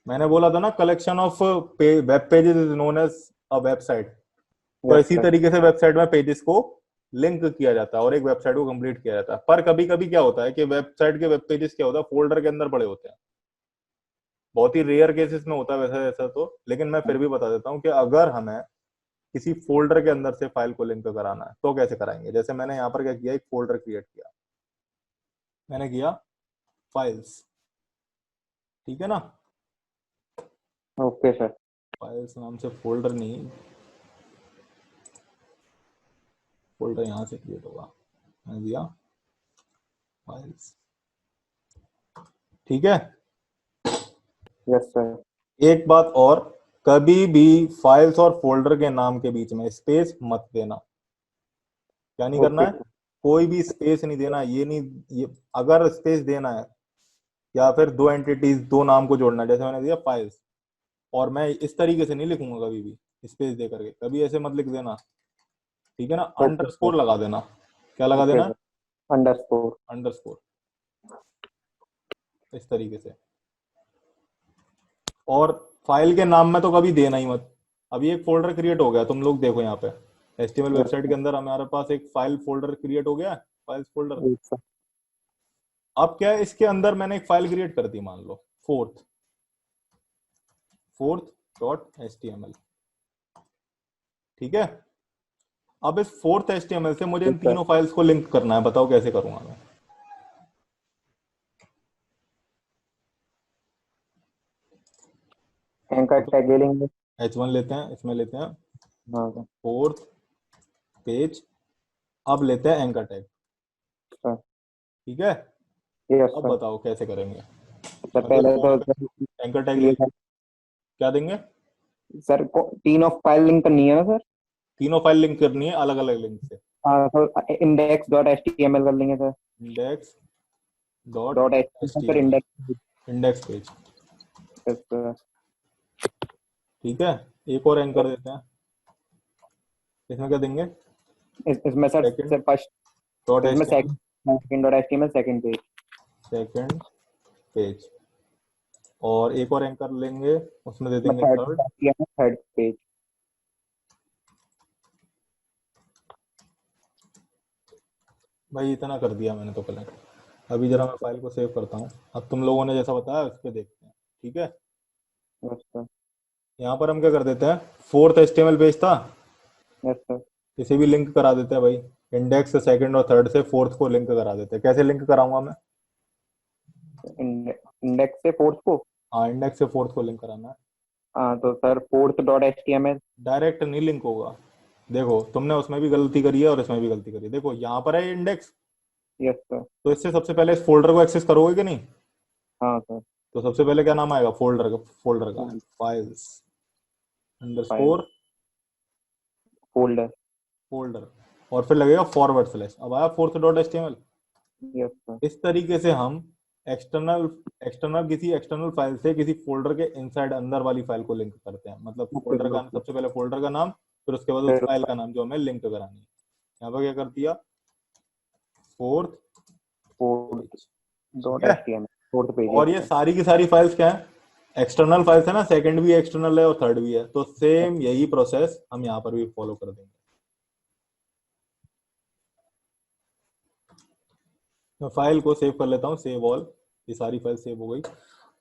मैंने बोला था ना, collection of web pages is known as a website. तो इसी तरीके से वेबसाइट में पेजेस को लिंक किया जाता है और एक वेबसाइट को कंप्लीट किया जाता है। पर कभी कभी क्या होता है कि वेबसाइट के वेब पेजेस क्या होता है, फोल्डर के अंदर पड़े होते हैं। बहुत ही रेयर केसेस में होता है वैसा ऐसा तो, लेकिन मैं फिर भी बता देता हूँ कि अगर हमें किसी फोल्डर के अंदर से फाइल को लिंक कराना है तो कैसे कराएंगे। जैसे मैंने यहाँ पर क्या किया, एक फोल्डर क्रिएट किया, मैंने किया फाइल्स। ठीक है ना, ओके सर। फाइल्स नाम से फोल्डर नहीं, फोल्डर यहाँ से क्रिएट होगा। मैंने दिया फाइल्स। ठीक है, यस सर। एक बात और, कभी भी फाइल्स और फोल्डर के नाम के बीच में स्पेस मत देना। क्या नहीं करना है, कोई भी स्पेस नहीं देना। ये नहीं, ये अगर स्पेस देना है या फिर दो एंटिटीज, दो नाम को जोड़ना है, जैसे मैंने दिया फाइल्स, और मैं इस तरीके से नहीं लिखूंगा कभी भी स्पेस दे करके, कभी ऐसे मत लिख देना। ठीक है ना, अंडरस्कोर लगा देना। क्या लगा देना, अंडरस्कोर। अंडरस्कोर, इस तरीके से। और फाइल के नाम में तो कभी देना ही मत। अभी एक फोल्डर क्रिएट हो गया, तुम लोग देखो यहाँ पे HTML वेबसाइट के अंदर हमारे पास एक फाइल फोल्डर क्रिएट हो गया, फाइल्स फोल्डर। अब क्या है, इसके अंदर मैंने एक फाइल क्रिएट कर दी, मान लो फोर्थ डॉट HTML। ठीक है, अब इस फोर्थ HTML से मुझे इन तीनों फाइल्स को लिंक करना है। बताओ कैसे करूंगा मैं। एंकर टैग ले लेंगे। H1 लेते हैं, इसमें लेते हैं हाँ फोर्थ पेज। अब लेते हैं एंकर टैग। सर। ठीक है, यस अब सर। बताओ कैसे करेंगे। सर पहले तो एंकर टैग ले, क्या देंगे सर, तीन ऑफ फाइल लिंक करनी है ना सर। तीनों फाइल लिंक करनी है अलग अलग लिंक से। हाँ सर, इंडेक्स डॉट HTML कर लेंगे sir. Index dot dot HTML पर HTML index. Index page. Sir ठीक है, एक और एंकर देते हैं, इसमें क्या देंगे, इसमें सर सेकंड फर्स्ट, डॉट इसमें HTML second dot HTML second page. Second page. और एक और एंकर लेंगे, उसमें दे देंगे थर्ड पेज। भाई इतना कर दिया मैंने तो कलेक्ट। अभी जरा मैं फाइल को सेव करता हूँ, अब तुम लोगों ने जैसा बताया उस पर देखते हैं। ठीक है, यस सर। यहाँ पर हम क्या कर देते हैं, फोर्थ HTML पेज था, यस सर। इसे भी लिंक करा देते हैं भाई। इंडेक्स सेकंड और थर्ड से फोर्थ को लिंक करा देते हैं। कैसे लिंक कराऊंगा मैं? इंडेक्स से फोर्थ को। हाँ, इंडेक्स से फोर्थ को लिंक कराना है। हाँ तो sir fourth dot HTML। Direct नहीं लिंक होगा। देखो तुमने उसमें भी गलती करी है और इसमें भी गलती करी है। देखो यहाँ पर है इंडेक्स, यस सर। तो इससे सबसे पहले इस फोल्डर को एक्सेस करोगे कि नहीं? हाँ सर। तो सबसे पहले क्या नाम आएगा फोल्डर का files file underscore folder. Folder, और फिर लगेगा फॉरवर्ड स्लैश। अब आया fourth dot HTML. Yes sir. इस तरीके से हम एक्सटर्नल एक्सटर्नल किसी एक्सटर्नल फाइल से किसी फोल्डर के इनसाइड अंदर वाली फाइल को लिंक करते हैं। मतलब फोल्डर का सबसे पहले फोल्डर का नाम, फिर उसके बाद उस फिर फाइल का नाम जो हमें लिंक करानी है। यहाँ पर क्या कर दिया? Fourth fourth page. डॉट ठीक है, HTML फोर्थ पेज। और ये सारी की सारी फाइल्स क्या है? एक्सटर्नल फाइल्स है ना, सेकंड भी एक्सटर्नल है और थर्ड भी है, तो सेम यही प्रोसेस हम यहाँ पर भी फॉलो कर देंगे। मैं फाइल को सेव कर लेता हूँ, सेव ऑल। ये सारी फाइल सेव हो गई।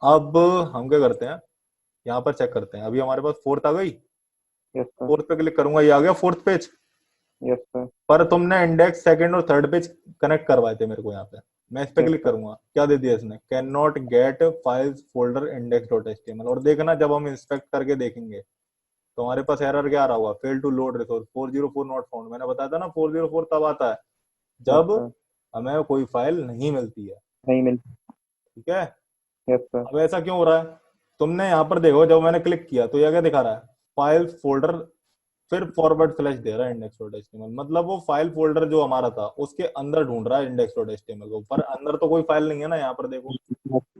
अब हम क्या करते हैं, यहाँ पर चेक करते हैं। अभी हमारे पास फोर्थ आ गई। Yes sir. फोर्थ पे क्लिक करूंगा, ये आ गया फोर्थ पेज। Yes sir. पर तुमने इंडेक्स सेकंड और थर्ड पेज कनेक्ट करवाए थे मेरे को यहाँ पे। मैं इस पे Yes, क्लिक sir. करूंगा, क्या दे दिया इसने? Can not gate files folder index dot HTML. और देखना जब हम इंस्पेक्ट करके देखेंगे तो हमारे पास एरर क्या आ रहा होगा? Fail to load resource 404 not found. मैंने बताया था ना 404 तब आता है Yes, जब sir. हमें कोई फाइल नहीं मिलती है। नहीं मिल। ठीक है, यस सर। अब ऐसा क्यों हो रहा है? तुमने यहाँ पर देखो, जब मैंने क्लिक किया तो यह क्या दिखा रहा है? फाइल फोल्डर, फिर फॉरवर्ड स्लैश दे रहा है इंडेक्स डॉट एचटीएमएल। मतलब वो फाइल फोल्डर जो हमारा था उसके अंदर ढूंढ रहा है इंडेक्स डॉट एचटीएमएल को, पर अंदर तो कोई फाइल नहीं है ना। यहाँ पर देखो,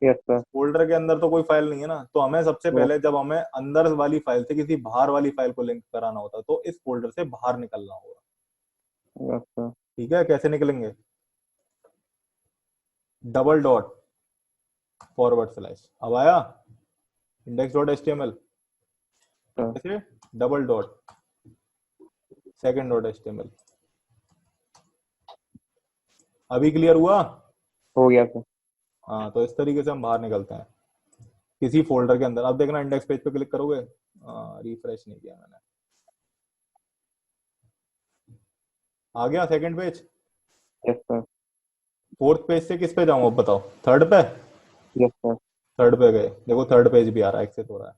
यस सर। फोल्डर के अंदर तो कोई फाइल नहीं है ना। तो हमें सबसे Yes, पहले जब हमें अंदर वाली फाइल से किसी बाहर वाली फाइल को लिंक कराना होता है तो इस फोल्डर से बाहर निकलना होगा। yes, sir. ठीक है, कैसे निकलेंगे? Double dot forward slash. अब आया इंडेक्स डॉट एचटीएमएल, हाँ। कैसे? Double dot second dot HTML. अभी क्लियर हुआ? हो गया सर। हाँ, तो इस तरीके से हम बाहर निकलते हैं किसी फोल्डर के अंदर। अब देखना इंडेक्स पेज पे क्लिक करोगे, रिफ्रेश नहीं किया मैंने, आ गया second page. Yes sir. Fourth page से किस पे जाऊं अब बताओ? थर्ड पे। Yes sir. थर्ड पे गए, देखो थर्ड पेज भी आ रहा है, एक्सेस हो रहा है।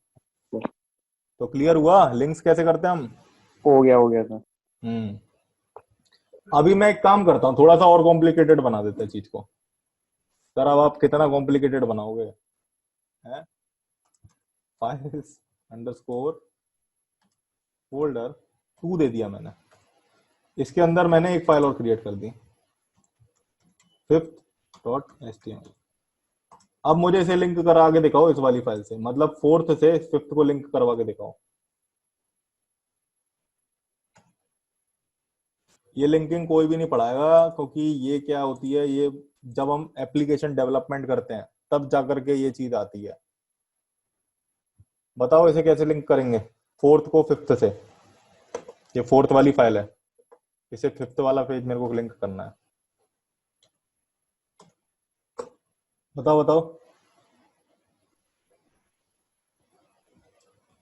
तो क्लियर हुआ लिंक्स कैसे करते हैं हम? हो गया सर। हम्म। अभी मैं एक काम करता हूँ, थोड़ा सा और कॉम्प्लिकेटेड बना देते हैं चीज को। सर अब आप कितना कॉम्प्लिकेटेड बनाओगे? है फाइल्स अंडरस्कोर फोल्डर 2 दे दिया मैंने। इसके अंदर मैंने एक फाइल और क्रिएट कर दी, फिफ्थ डॉट एचटीएमएल। अब मुझे इसे लिंक करा के दिखाओ इस वाली फाइल से, मतलब फोर्थ से फिफ्थ को लिंक करवा के दिखाओ। ये लिंकिंग कोई भी नहीं पढ़ाएगा, क्योंकि ये क्या होती है, ये जब हम एप्लीकेशन डेवलपमेंट करते हैं तब जाकर के ये चीज आती है। बताओ इसे कैसे लिंक करेंगे फोर्थ को फिफ्थ से? ये फोर्थ वाली फाइल है, इसे फिफ्थ वाला पेज मेरे को लिंक करना है। बताओ बताओ,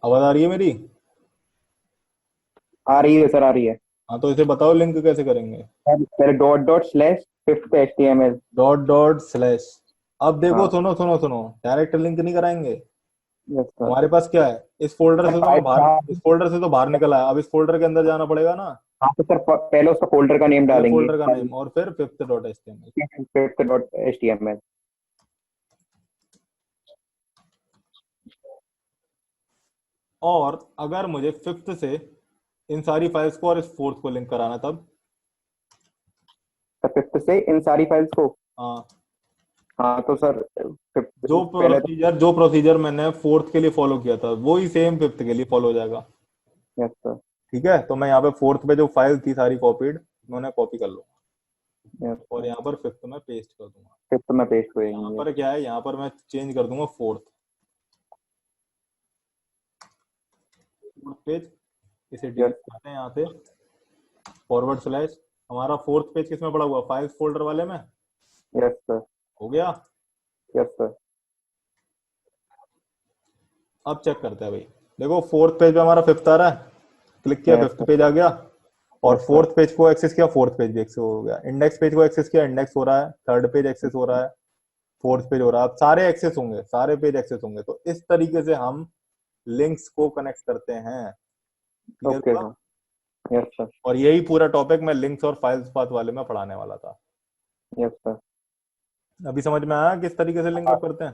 आवाज आ रही है मेरी? आ रही है सर, आ रही है। हाँ, तो इसे बताओ लिंक कैसे करेंगे? पहले dot dot slash fifth HTML। Dot dot slash. अब देखो, हाँ। सुनो सुनो सुनो, डायरेक्ट लिंक नहीं कराएंगे। Yes sir. हमारे पास क्या है? इस फोल्डर से तो मैं बाहर, हाँ। इस फोल्डर से तो बाहर निकला है, अब इस फोल्डर के अंदर जाना पड़ेगा ना। तो सर पहले उसका फोल्डर का नेम पहले डालेंगे। फोल्डर का नेम और फिर fifth dot HTML. Fifth dot HTML। और अगर मुझे फिफ्थ से इन सारी फाइल्स को और इस फोर्थ को लिंक कराना, तब फिफ्थ से इन सारी फाइल्स को। हाँ, हाँ तो सर पहले तो। जो प्रोसीजर मैंने फोर्थ के लिए फॉलो किया था वही सेम फिफ्थ के लिए फॉलो हो जाएगा। Yes sir. ठीक है, तो मैं यहाँ पे फोर्थ पे जो फाइल थी सारी कॉपीड, मैंने कॉपी कर लूंगा यस और सर। यहाँ पर फिफ्थ में पेस्ट कर दूंगा। फिफ्थ में पेस्ट हो यहाँ जाएंगे। पर क्या है, यहाँ पर मैं चेंज कर दूंगा फोर्थ पेज। इसे डिलीट यस। करते हैं यहाँ से, फॉरवर्ड स्लैश। हमारा फोर्थ पेज किसमें पड़ा हुआ? फाइल्स फोल्डर वाले में। Yes sir. हो गया। Yes sir. अब चेक करते हैं भाई, देखो फोर्थ पेज पे हमारा फिफ्थ आ रहा है, क्लिक किया यस फिफ्थ सर। पेज आ गया। और Yes, sir. फोर्थ पेज को एक्सेस किया, फोर्थ पेज भी एक्सेस हो गया। इंडेक्स पेज को एक्सेस किया, इंडेक्स हो रहा है। थर्ड पेज एक्सेस हो रहा है, फोर्थ पेज हो रहा है। अब सारे एक्सेस होंगे, सारे पेज एक्सेस होंगे। तो इस तरीके से हम लिंक्स को कनेक्ट करते हैं। क्लियर Okay, हुआ? sir. Yes, sir. और यही पूरा टॉपिक मैं लिंक्स और फाइल्स पाथ वाले में पढ़ाने वाला था। Yes, sir. अभी समझ में आया किस तरीके से लिंक अप करते हैं?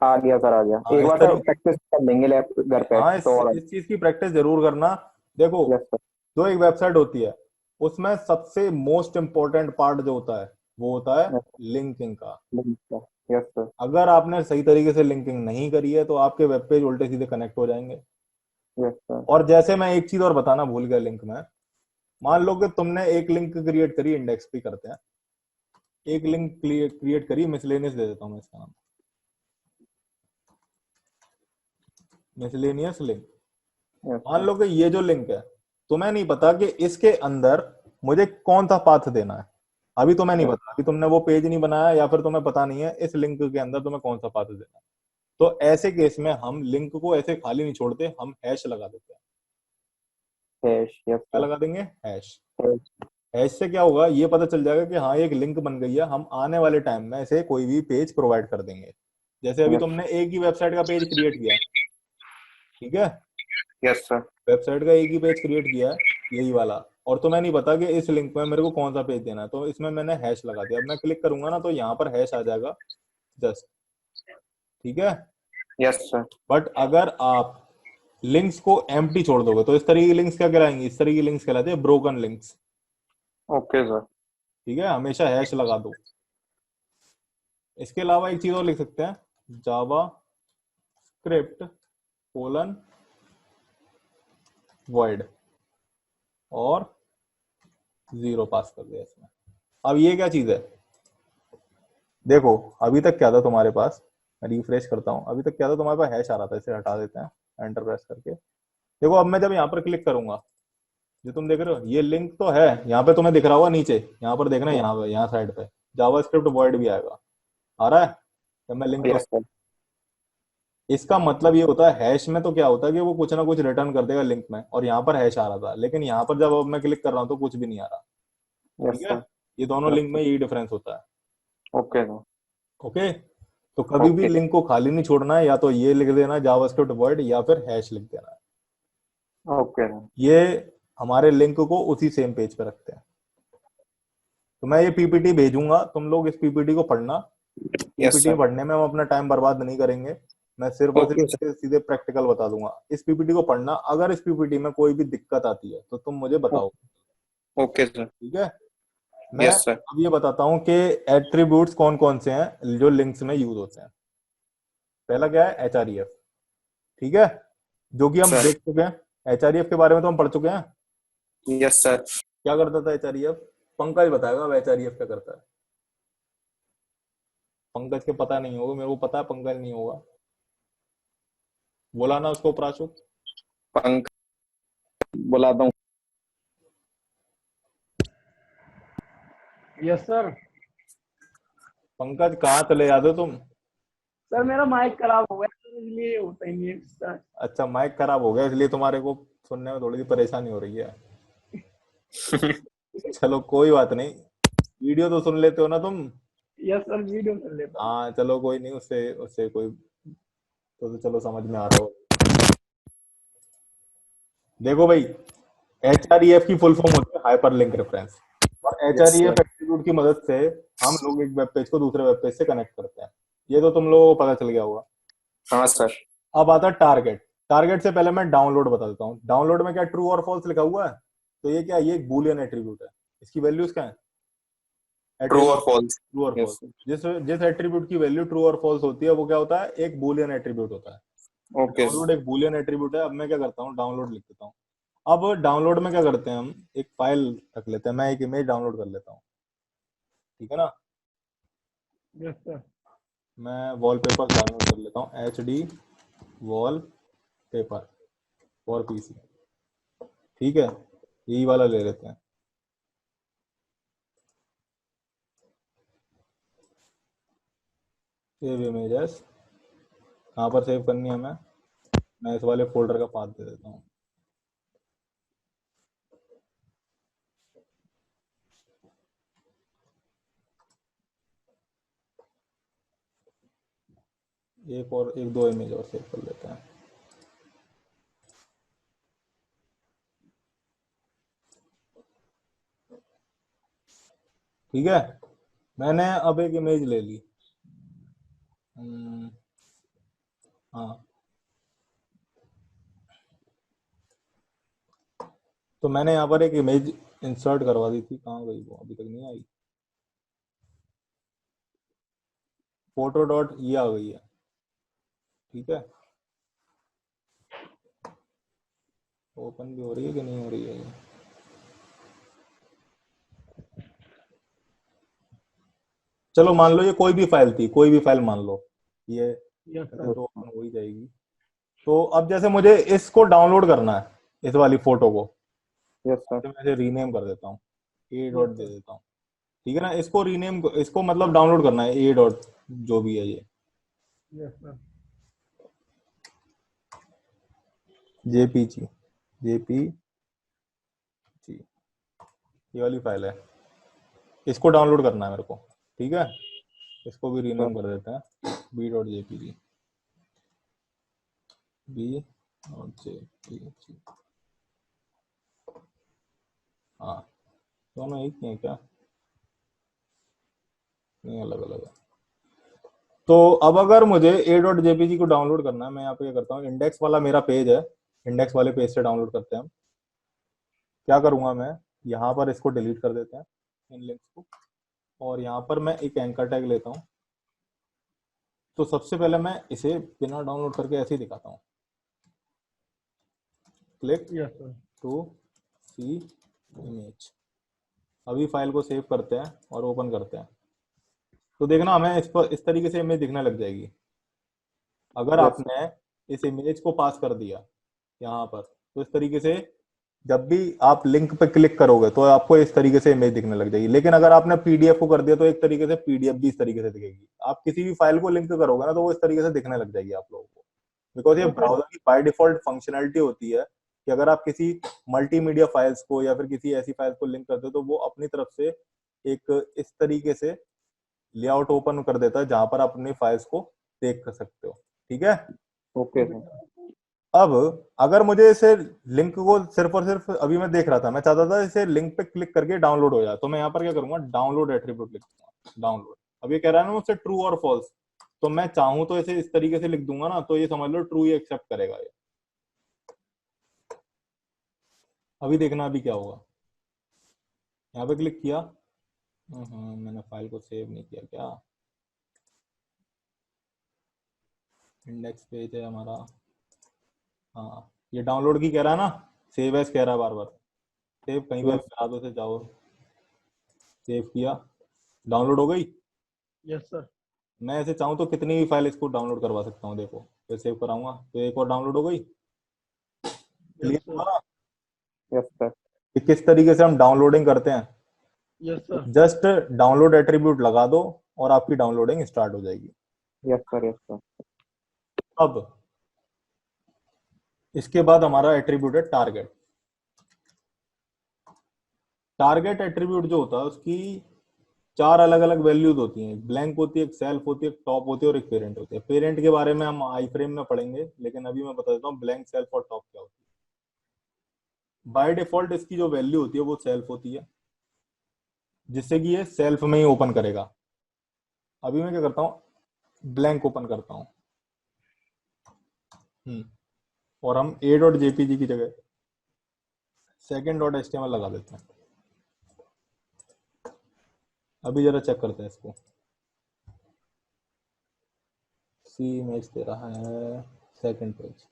आ गया सर, आ गया। हाँ, एक इस बार सर तरीके। प्रैक्टिस कर लेंगे लैब घर पे हाँ, तो। और इस चीज की प्रैक्टिस जरूर करना। देखो, यस सर। जो एक वेबसाइट होती है उसमें सबसे मोस्ट इम्पोर्टेंट पार्ट जो होता है वो होता है लिंकिंग का। Yes sir. अगर आपने सही तरीके से लिंकिंग नहीं करी है तो आपके वेब पेज उल्टे सीधे कनेक्ट हो जाएंगे। Yes sir. और जैसे मैं एक चीज और बताना भूल गया लिंक में, मान लो कि तुमने एक लिंक क्रिएट करी, इंडेक्स पे करते हैं, एक लिंक क्रिएट करी, मिसलेनियस दे देता हूं मैं इसका नाम, मिसलेनियस लिंक। यस मान सर। लो कि ये जो लिंक है, तुम्हें नहीं पता कि इसके अंदर मुझे कौन सा पाथ देना है। अभी तुम्हें नहीं पता, अभी तुमने वो पेज नहीं बनाया या फिर तुम्हें पता नहीं है इस लिंक के अंदर तुम्हें कौन सा पाथ देना है। तो ऐसे केस में हम लिंक को ऐसे खाली नहीं छोड़ते, हम हैश लगा देते हैं। यस क्या सर। लगा देंगे? हैश। हैश से क्या होगा, ये पता चल जाएगा कि हाँ ये एक लिंक बन गई है, हम आने वाले टाइम में ऐसे कोई भी पेज प्रोवाइड कर देंगे। जैसे अभी तुमने एक ही वेबसाइट का पेज क्रिएट किया, ठीक है, यस सर। वेबसाइट का एक ही पेज क्रिएट किया है, यही वाला, और तुम्हें नहीं पता कि इस लिंक में मेरे को कौन सा पेज देना है, तो इसमें मैंने हैश लगा दिया। अब मैं क्लिक करूंगा ना तो यहाँ पर हैश आ जाएगा जस्ट, ठीक है। Yes sir. बट अगर आप लिंक्स को एम्प्टी छोड़ दोगे तो इस तरह की लिंक्स क्या कहलाएंगी? इस तरह की लिंक्स कहलाते हैं ब्रोकन लिंक्स। Okay sir. ठीक है, हमेशा हैश लगा दो। इसके अलावा एक चीज और लिख सकते हैं, जावा स्क्रिप्ट कोलन वॉइड, और 0 पास कर दिया इसमें। अब ये क्या चीज है? देखो, अभी तक क्या था तुम्हारे पास, मैं रिफ्रेश करता हूं, अभी तक क्या था तुम्हारे पास? हैश आ रहा था, इसे हटा देते हैं एंटर प्रेस करके। देखो, अब मैं जब यहाँ पर क्लिक करूंगा, जो तुम देख रहे हो ये लिंक तो है, यहाँ पे तुम्हें दिख रहा होगा नीचे, यहाँ पर देखना, यहाँ पे, यहाँ साइड पे जावा स्क्रिप्ट वॉइड भी आएगा, आ रहा है जब मैं लिंक। Yes sir. इसका मतलब ये होता है, हैश में तो क्या होता है कि वो कुछ ना कुछ रिटर्न कर देगा लिंक में, और यहाँ पर हैश आ रहा था, लेकिन यहाँ पर जब अब मैं क्लिक कर रहा हूँ तो कुछ भी नहीं आ रहा। यस ठीक है, सर। ये दोनों लिंक में यही डिफरेंस होता है। Okay sir. ओके, तो कभी भी ओके। लिंक को खाली नहीं छोड़ना है, या तो ये लिख देना जावास्क्रिप्ट वर्ड या फिर हैश लिख देना है। Okay sir. ये हमारे लिंक को उसी सेम पेज पे रखते हैं। तो मैं ये पीपीटी भेजूंगा, तुम लोग इस पीपीटी को पढ़ना। Yes PPT sir. पढ़ने में हम अपना टाइम बर्बाद नहीं करेंगे, मैं सिर्फ और ओके सिर्फ सीधे प्रैक्टिकल बता दूंगा। इस पीपीटी को पढ़ना, अगर इस पीपीटी में कोई भी दिक्कत आती है तो तुम मुझे बताओ, ओके सर। ठीक है। मैं यस सर। अब ये बताता हूँ कि एट्रीब्यूट्स कौन कौन से हैं जो लिंक्स में यूज होते हैं। पहला क्या है? एचआरईएफ, ठीक है, जो कि हम सर। देख चुके हैं। एचआरईएफ के बारे में तो हम पढ़ चुके हैं। Yes sir. क्या करता था एचआरईएफ? पंकज बताएगा अब एचआरईएफ क्या करता है। पंकज के पता नहीं होगा, मेरे को पता है पंकज नहीं होगा, बोला ना उसको प्राशु। पंक बुलाता हूँ। Yes sir. पंकज कहाँ चले जाते हो तुम? सर मेरा माइक खराब हो गया सर, इसलिए होता ही नहीं है सर। अच्छा, माइक खराब हो गया इसलिए तुम्हारे को सुनने में थोड़ी सी परेशानी हो रही है। चलो कोई बात नहीं, वीडियो तो सुन लेते हो ना तुम? यस सर, वीडियो कर लेता हूँ। हाँ चलो कोई नहीं, उससे उससे कोई तो चलो समझ में आ रहा हो। देखो भाई, एचआरईएफ की फुल फॉर्म होती है हाइपर लिंक रेफरेंस, और यस एचआरईएफ सर। एट्रीब्यूट की मदद से हम लोग एक वेब पेज को दूसरे वेब पेज से कनेक्ट करते हैं। ये तो तुम लोगों को पता चल गया होगा। हाँ सर। अब आता है टारगेट। टारगेट से पहले मैं डाउनलोड बता देता हूँ। डाउनलोड में क्या ट्रू और फॉल्स लिखा हुआ है? तो ये क्या, ये एक बूलियन एट्रीब्यूट है। इसकी वैल्यूज क्या है? ट्रू और एट्रीब्यूट फॉल्स। ट्रू और यस फॉल्स। जिस जिस एट्रीब्यूट की वैल्यू ट्रू और फॉल्स होती है वो क्या होता है? एक बूलियन एट्रीब्यूट होता है। ओके डाउनलोड एक बूलियन एट्रीब्यूट है। अब मैं क्या करता हूँ, डाउनलोड लिख देता हूँ। अब डाउनलोड में क्या करते हैं, हम एक फाइल रख लेते हैं, मैं एक इमेज डाउनलोड कर लेता हूँ, ठीक है ना। Yes sir. मैं वॉलपेपर डाउनलोड कर लेता हूँ, HD wall paper for PC, ठीक है, यही वाला ले लेते हैं। सेव इमेजेस, कहाँ पर सेव करनी है हमें? मैं इस वाले फोल्डर का पाथ दे देता हूँ। एक दो इमेज और सेव कर लेते हैं। ठीक है, मैंने अब एक इमेज ले ली। हाँ, तो मैंने यहाँ पर एक इमेज इंसर्ट करवा दी थी, कहाँ गई वो, अभी तक नहीं आई। फोटो डॉट ये आ गई है। ठीक है, ओपन भी हो रही है कि नहीं हो रही है ये? चलो मान लो ये कोई भी फाइल थी, कोई भी फाइल मान लो, ये यस ऐसे सर। तो ओपन हो ही जाएगी। तो अब जैसे मुझे इसको डाउनलोड करना है, इस वाली फोटो को, यस सर। तो मैं इसे रीनेम कर देता हूँ, ए डॉट दे देता हूँ। ठीक है ना, इसको रीनेम, इसको मतलब डाउनलोड करना है, ए डॉट जो भी है ये, यस सर। जेपीजी, जेपीजी, ये वाली फाइल है, इसको डाउनलोड करना है मेरे को। ठीक है, इसको भी रीनेम कर देते हैं, B dot JPG, B dot JPG. हाँ, दोनों एक ही है क्या? नहीं, अलग अलग है। तो अब अगर मुझे ए डॉट जेपीजी को डाउनलोड करना है, मैं यहाँ पे क्या करता हूँ, इंडेक्स वाला मेरा पेज है, इंडेक्स वाले पेज से डाउनलोड करते हैं हम। क्या करूंगा मैं, यहाँ पर इसको डिलीट कर देते हैं इन लिंक्स को, और यहाँ पर मैं एक एंकर टैग लेता हूँ। तो सबसे पहले मैं इसे बिना डाउनलोड करके ऐसे ही दिखाता हूँ, click yes sir. To see image. अभी फाइल को सेव करते हैं और ओपन करते हैं, तो देखना हमें इस पर इस तरीके से इमेज दिखने लग जाएगी। अगर Yes. आपने इस इमेज को पास कर दिया यहाँ पर, तो इस तरीके से जब भी आप लिंक पे क्लिक करोगे तो आपको इस तरीके से इमेज दिखने लग जाएगी। लेकिन अगर आपने पीडीएफ को कर दिया तो एक तरीके से पीडीएफ भी इस तरीके से दिखेगी। आप किसी भी फाइल को लिंक करोगे ना तो वो इस तरीके से दिखने लग जाएगी आप लोगों को, बिकॉज ये ब्राउजर की बाय डिफॉल्ट फंक्शनैलिटी होती है कि अगर आप किसी मल्टीमीडिया फाइल्स को या फिर किसी ऐसी फाइल्स को लिंक करते हो तो वो अपनी तरफ से एक इस तरीके से लेआउट ओपन कर देता है जहां पर आप अपनी फाइल्स को देख कर सकते हो। ठीक है, ओके सर। अब अगर मुझे इसे लिंक को सिर्फ और सिर्फ, अभी मैं देख रहा था, मैं चाहता था इसे लिंक पे क्लिक करके डाउनलोड हो जाए, तो मैं यहाँ पर क्या करूंगा, डाउनलोड एट्रीब्यूट लिखूंगा, डाउनलोड। अब ये कह रहा है ना मुझसे ट्रू और फॉल्स, तो मैं चाहूं तो इसे इस तरीके से लिख दूंगा ना, तो ये समझ लो ट्रू ही एक्सेप्ट करेगा ये। अभी देखना अभी क्या होगा, यहाँ पे क्लिक किया, मैंने फाइल को सेव नहीं किया क्या, इंडेक्स पेज है हमारा। हाँ, ये डाउनलोड की कह रहा है ना, सेव एज कह रहा है बार बार, सेव कहीं पर करा दो, से जाओ, सेव किया, डाउनलोड हो गई। Yes sir. मैं ऐसे चाहूँ तो कितनी भी फाइल इसको डाउनलोड करवा सकता हूँ, देखो फिर सेव कराऊंगा तो एक और डाउनलोड हो गई। क्लियर हुआ ना? Yes sir. कि किस तरीके से हम डाउनलोडिंग करते हैं, yes sir. Just download attribute लगा दो और आपकी डाउनलोडिंग स्टार्ट हो जाएगी। Yes sir. Yes sir. अब इसके बाद हमारा एट्रीब्यूट है टारगेट। टारगेट एट्रीब्यूट जो होता है उसकी चार अलग अलग वैल्यूज होती हैं, ब्लैंक होती है, एक सेल्फ होती है, एक टॉप होती है और एक पेरेंट होती है। पेरेंट के बारे में हम आई फ्रेम में पढ़ेंगे, लेकिन अभी मैं बता देता हूँ ब्लैंक, सेल्फ और टॉप क्या होती है। बाय डिफॉल्ट इसकी जो वैल्यू होती है वो सेल्फ होती है, जिससे कि ये सेल्फ में ही ओपन करेगा। अभी मैं क्या करता हूँ, ब्लैंक ओपन करता हूँ, और हम ए डॉट जेपीजी की जगह सेकेंड डॉट एचटीएमएल लगा देते हैं। अभी जरा चेक करते हैं इसको, सी इमेज दे रहा है सेकेंड पेज।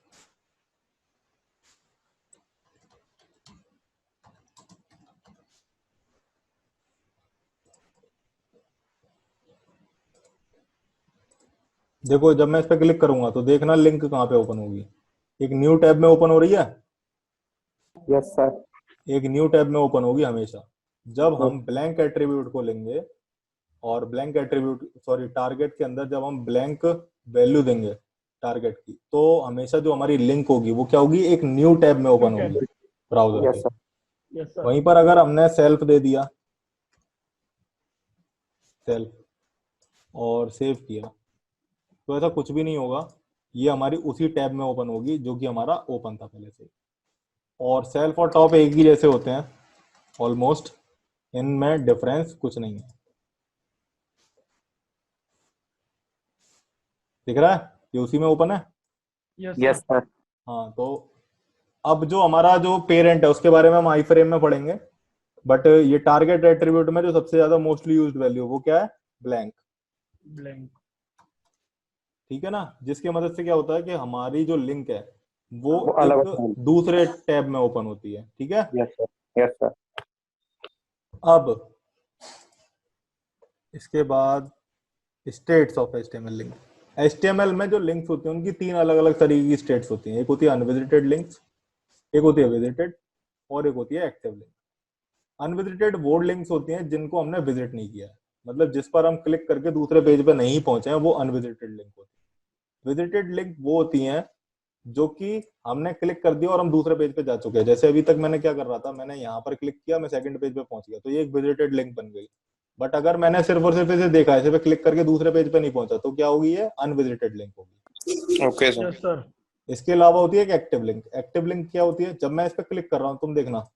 देखो जब मैं इस पर क्लिक करूंगा तो देखना लिंक कहाँ पे ओपन होगी, एक न्यू टैब में ओपन हो रही है। Yes sir. एक न्यू टैब में ओपन होगी हमेशा। जब हम ब्लैंक एट्रीब्यूट को लेंगे और ब्लैंक एट्रीब्यूट सॉरी टारगेट के अंदर जब हम ब्लैंक वैल्यू देंगे टारगेट की, तो हमेशा जो हमारी लिंक होगी वो क्या होगी, एक न्यू टैब में ओपन होगी ब्राउजर यस के। सर। Yes sir. वहीं पर अगर हमने सेल्फ दे दिया, सेल्फ, और सेव किया, तो ऐसा कुछ भी नहीं होगा, ये हमारी उसी टैब में ओपन होगी जो कि हमारा ओपन था पहले से। और सेल्फ और टॉप एक ही जैसे होते हैं ऑलमोस्ट, इनमें डिफरेंस कुछ नहीं है। दिख रहा है ये उसी में ओपन है। Yes yes sir. सर। हाँ, तो अब जो हमारा जो पेरेंट है उसके बारे में हम आई फ्रेम में पढ़ेंगे, बट ये टारगेट एट्रीब्यूट में जो सबसे ज्यादा मोस्टली यूज्ड वैल्यू वो क्या है, ब्लैंक। ब्लैंक। ठीक है ना, जिसकी मदद से क्या होता है कि हमारी जो लिंक है वो वो अलग एक होता है। दूसरे टैब में ओपन होती है। ठीक है, यस सर। Yes sir. अब इसके बाद states of HTML link. HTML में जो लिंक्स होती हैं उनकी तीन अलग अलग तरीके की स्टेट्स होती हैं। एक होती है अनविजिटेड लिंक्स, एक होती है विजिटेड, और एक होती है एक्टिव लिंक। अनविजिटेड वो लिंक्स होती हैं जिनको हमने विजिट नहीं किया है, मतलब जिस पर हम क्लिक करके दूसरे पेज पे नहीं पहुंचे हैं, वो अनविजिटेड लिंक होती है। विजिटेड लिंक वो होती हैं जो कि हमने क्लिक कर दिया और हम दूसरे पेज पे जा चुके हैं। जैसे अभी तक मैंने क्या कर रहा था, मैंने यहाँ पर क्लिक किया, मैं सेकंड पेज पे पहुंच गया, तो ये एक विजिटेड लिंक बन गई। बट अगर मैंने सिर्फ और सिर्फ इसे देखा, इसे पे क्लिक करके दूसरे पेज पे नहीं पहुंचा, तो क्या होगी, ये अनविजिटेड लिंक होगी। Okay sir. Yes sir. इसके अलावा होती है एक एक्टिव लिंक। एक्टिव लिंक क्या होती है, जब मैं इस पे क्लिक कर रहा हूँ, तुम देखना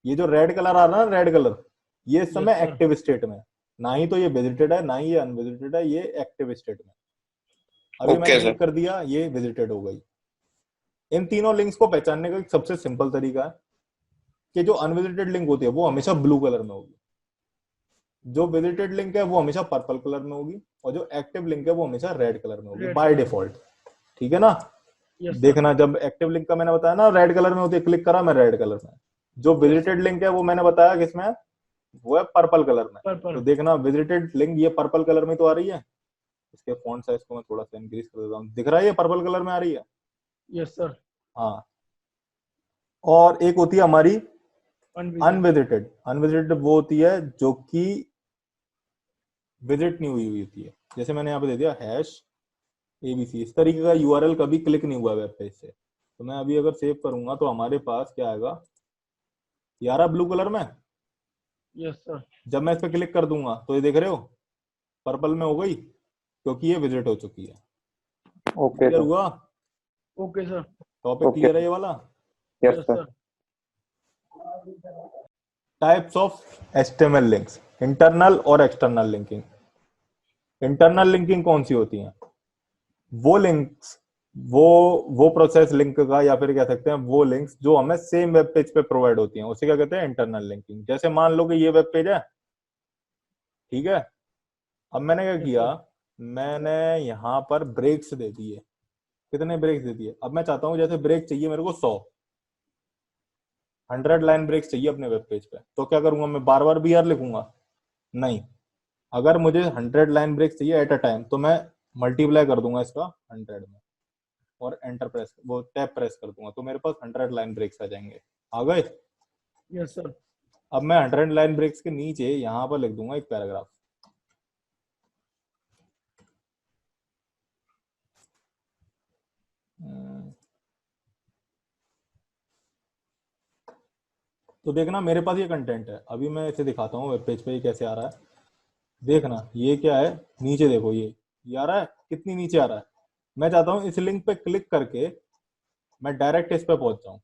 ये जो रेड कलर आ रहा है ना, रेड कलर, ये इस समय Yes, sir. एक्टिव स्टेट में, ना ही तो ये विजिटेड है ना ही ये अनविजिटेड है, ये एक्टिव स्टेट में। अभी मैंने ओके क्लिक सर। कर दिया, ये विजिटेड हो गई। इन तीनों लिंक्स को पहचानने का एक सबसे सिंपल तरीका है कि जो अनविजिटेड लिंक होती है वो हमेशा ब्लू कलर में होगी, जो विजिटेड लिंक है वो हमेशा पर्पल कलर में होगी, और जो एक्टिव लिंक है वो हमेशा रेड कलर में होगी Red बाय color. डिफॉल्ट। ठीक है ना, Yes, sir. देखना जब एक्टिव लिंक का मैंने बताया ना रेड कलर में होती है, क्लिक करा मैं रेड कलर में। जो विजिटेड लिंक है वो मैंने बताया किसमें है, वो है पर्पल कलर में। Purple. तो देखना विजिटेड लिंक ये पर्पल कलर में तो आ रही है। इसके फॉन्ट साइज को मैं थोड़ा सा इंक्रीज कर देता हूँ, दिख रहा है ये पर्पल कलर में आ रही है। Yes, sir. हाँ, और एक होती है हमारी Unvisited. अनविजिटेड। अनविजिटेड वो होती है जो कि विजिट नहीं हुई हुई होती है। जैसे मैंने यहाँ पे दे दिया हैश एबीसी, इस तरीके का यूआरएल कभी क्लिक नहीं हुआ वेब पेज से, तो मैं अभी अगर सेव करूंगा तो हमारे पास क्या आएगा, यारा ब्लू कलर में। Yes, sir. जब मैं इस पे क्लिक कर दूंगा तो ये देख रहे हो पर्पल में हो गई, क्योंकि ये विजिट हो चुकी है। Okay clear sir. हुआ, Okay, sir. Topic Okay. Clear है ये वाला। Yes Yes, sir. sir. Types of HTML links, internal और एक्सटर्नल लिंकिंग। इंटरनल लिंकिंग कौन सी होती है, वो लिंक्स, वो प्रोसेस लिंक का, या फिर कह सकते हैं वो लिंक्स जो हमें सेम वेब पेज पे प्रोवाइड होती हैं, उसे क्या कहते हैं, इंटरनल लिंकिंग। जैसे मान लो कि ये वेब पेज है, ठीक है, अब मैंने क्या Yes, किया, sir. मैंने यहाँ पर ब्रेक्स दे दिए। कितने ब्रेक्स दे दिए, अब मैं चाहता हूँ जैसे ब्रेक चाहिए मेरे को 100 लाइन ब्रेक्स चाहिए अपने वेब पेज पे, तो क्या करूंगा, मैं बार बार बीआर लिखूंगा, नहीं। अगर मुझे 100 लाइन ब्रेक्स चाहिए एट अ टाइम, तो मैं मल्टीप्लाई कर दूंगा इसका 100 में, और एंटर प्रेस, वो टैब प्रेस कर दूंगा, तो मेरे पास 100 लाइन ब्रेक्स आ जाएंगे। आ गए। Yes, sir. अब मैं 100 लाइन ब्रेक्स के नीचे यहाँ पर लिख दूंगा एक पैराग्राफ। तो देखना मेरे पास ये कंटेंट है, अभी मैं इसे दिखाता हूँ वेब पेज पे ये कैसे आ रहा है। देखना ये क्या है, नीचे देखो ये आ रहा है, कितनी नीचे आ रहा है। मैं चाहता हूँ इस लिंक पे क्लिक करके मैं डायरेक्ट इस पे पहुंच जाऊं।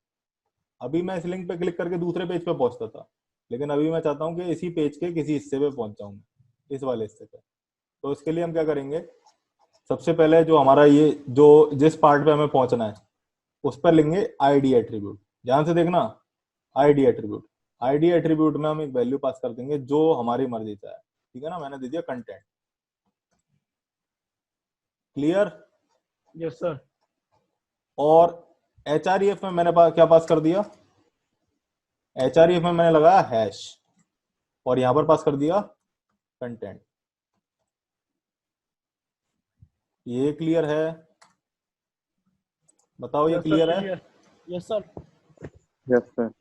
अभी मैं इस लिंक पे क्लिक करके दूसरे पेज पे पहुंचता था, लेकिन अभी मैं चाहता हूँ कि इसी पेज के किसी हिस्से पे पहुंच जाऊं, इस वाले हिस्से पे। तो इसके लिए हम क्या करेंगे, सबसे पहले जो हमारा ये जो जिस पार्ट पे हमें पहुंचना है उस पर लेंगे आईडी एट्रीब्यूट। ध्यान से देखना, आईडी एट्रीब्यूट, आईडी एट्रीब्यूट में हम एक वैल्यू पास कर देंगे जो हमारी मर्जी का है। ठीक है ना, मैंने दे दिया कंटेंट। क्लियर। Yes, sir. और एचआरईएफ में मैंने क्या पास कर दिया, एचआरईएफ में मैंने लगाया हैश, और यहां पर पास कर दिया कंटेंट। ये क्लियर है, बताओ ये Yes, sir. क्लियर है। Clear. Yes, sir. Yes sir.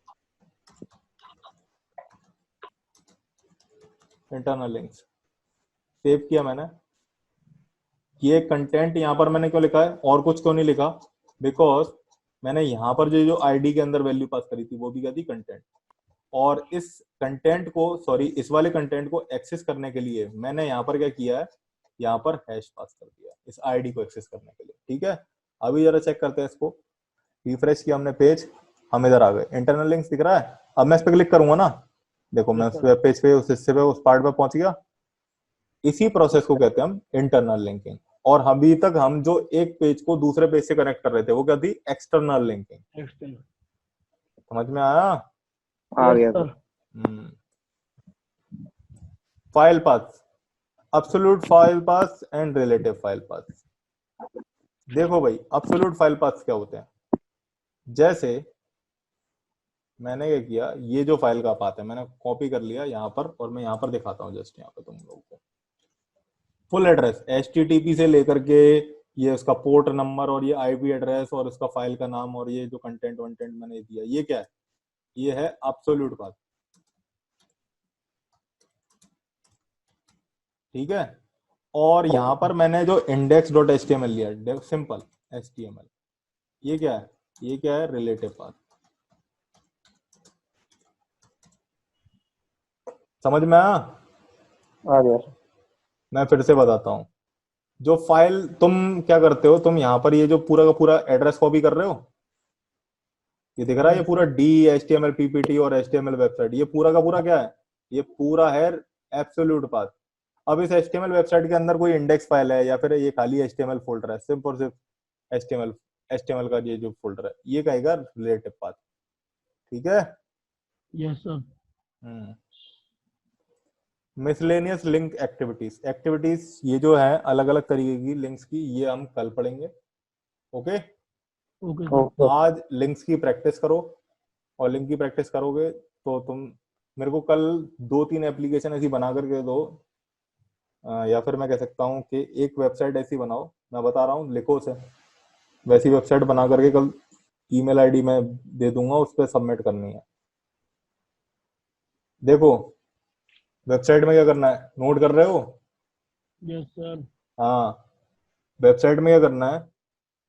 Internal links save किया मैंने। ये कंटेंट यहां पर मैंने क्यों लिखा है और कुछ क्यों नहीं लिखा, बिकॉज मैंने यहां पर जो आईडी के अंदर वैल्यू पास करी थी वो भी क्या थी, कंटेंट। और इस कंटेंट को, सॉरी, इस वाले कंटेंट को एक्सेस करने के लिए मैंने यहाँ पर क्या किया है, यहाँ पर हैश पास कर दिया इस आईडी को एक्सेस करने के लिए। ठीक है, अभी जरा चेक करते हैं इसको। रिफ्रेश किया हमने पेज, हम इधर आ गए, इंटरनल लिंक्स दिख रहा है। अब मैं इस पे क्लिक करूंगा ना, देखो मैं उस वेब पेज पे उस हिस्से पे उस पार्ट पे पहुंच गया। इसी प्रोसेस को कहते हैं हम इंटरनल लिंकिंग। और अभी तक हम जो एक पेज को दूसरे पेज से कनेक्ट कर रहे थे वो क्या थी, एक्सटर्नल लिंकिंग। समझ में आया? आ गया sir. File path, absolute file path and relative file path. देखो भाई एब्सोल्यूट फाइल पाथ क्या होते हैं, जैसे मैंने क्या किया, ये जो फाइल का पाथ है मैंने कॉपी कर लिया यहाँ पर, और मैं यहाँ पर दिखाता हूँ जस्ट यहाँ पे तुम लोगों को। फुल एड्रेस HTTP से लेकर के ये उसका पोर्ट नंबर और ये IP एड्रेस और उसका फाइल का नाम और ये जो कंटेंट वंटेंट मैंने दिया, ये क्या है, ये है एब्सोल्यूट पाथ। ठीक है, और यहाँ पर मैंने जो index.html लिया, सिंपल HTML, ये क्या है, ये क्या है, रिलेटिव पाथ। समझ में आया? आ गया सर। मैं फिर से बताता हूँ। जो फाइल तुम क्या करते हो, तुम यहाँ पर ये जो पूरा का पूरा एड्रेस कॉपी कर रहे हो, ये दिख रहा है, ये पूरा HTML PPT और HTML वेबसाइट, ये पूरा का पूरा क्या है, ये पूरा है एब्सोल्यूट पाथ। अब इस HTML वेबसाइट के अंदर कोई इंडेक्स फाइल है या फिर ये खाली HTML फोल्डर है, सिर्फ और सिर्फ HTML का ये जो फोल्डर है, ये कहेगा रिलेटिव पाथ। ठीक है? Yes sir. Miscellaneous link activities, ये जो है अलग अलग तरीके की लिंक्स की, ये हम कल पढ़ेंगे। ओके, ओके आज लिंक्स की प्रैक्टिस करो, और लिंक की प्रैक्टिस करोगे तो तुम मेरे को कल 2-3 एप्लीकेशन ऐसी बना करके दो, या फिर मैं कह सकता हूँ कि एक वेबसाइट ऐसी बनाओ, मैं बता रहा हूँ, लिखो उसे, वैसी वेबसाइट बना करके कल ईमेल आईडी मैं दे दूंगा, उस पर सबमिट करनी है। देखो वेबसाइट में क्या करना है, नोट कर रहे हो? Yes sir. हाँ, वेबसाइट में क्या करना है,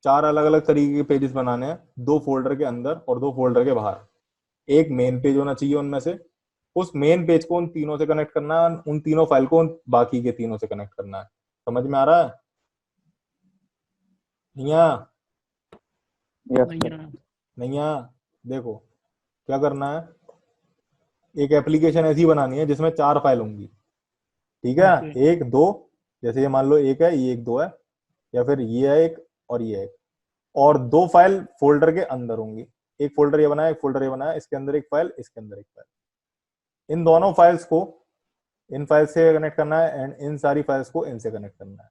4 अलग अलग तरीके के पेजेस बनाने हैं, 2 फोल्डर के अंदर और 2 फोल्डर के बाहर। एक मेन पेज होना चाहिए उनमें से, उस मेन पेज को उन तीनों से कनेक्ट करना है, उन तीनों फाइल को उन बाकी के तीनों से कनेक्ट करना है। समझ में आ रहा है? नहीं आया? नहीं आया? देखो क्या करना है, एक एप्लीकेशन ऐसी बनानी है जिसमें 4 फाइल होंगी। ठीक है, 1 2, जैसे ये मान लो 1 है, ये 1 2 है, या फिर ये है 1 और ये है 1, और 2 फाइल फोल्डर के अंदर होंगी। एक फोल्डर ये बनाया, एक फोल्डर ये बनाया, इसके अंदर एक फाइल, इसके अंदर एक फाइल। इन दोनों फाइल्स को इन फाइल से कनेक्ट करना है, एंड इन सारी फाइल्स को इनसे कनेक्ट करना है।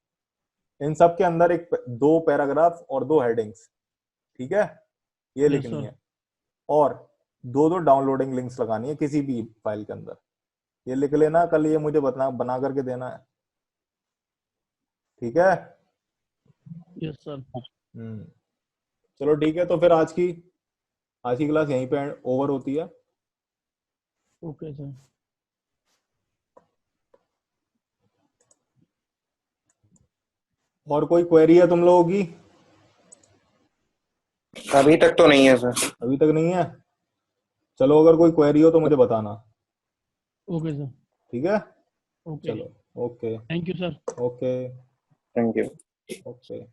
इन सब के अंदर 2 पैराग्राफ और 2 हेडिंग्स। ठीक है, ये लिखनी है, और 2 डाउनलोडिंग लिंक्स लगानी है किसी भी फाइल के अंदर। ये लिख लेना, कल ये मुझे बना करके देना है। ठीक है? Yes sir. चलो ठीक है, तो फिर आज की क्लास यहीं पे ओवर होती है। Okay sir. और कोई क्वेरी है तुम लोगों की? अभी तक तो नहीं है सर। अभी तक नहीं है? चलो अगर कोई क्वेरी हो तो मुझे बताना। Okay sir. ठीक है, ओके, चलो, okay, thank you sir. Okay, thank you. Okay.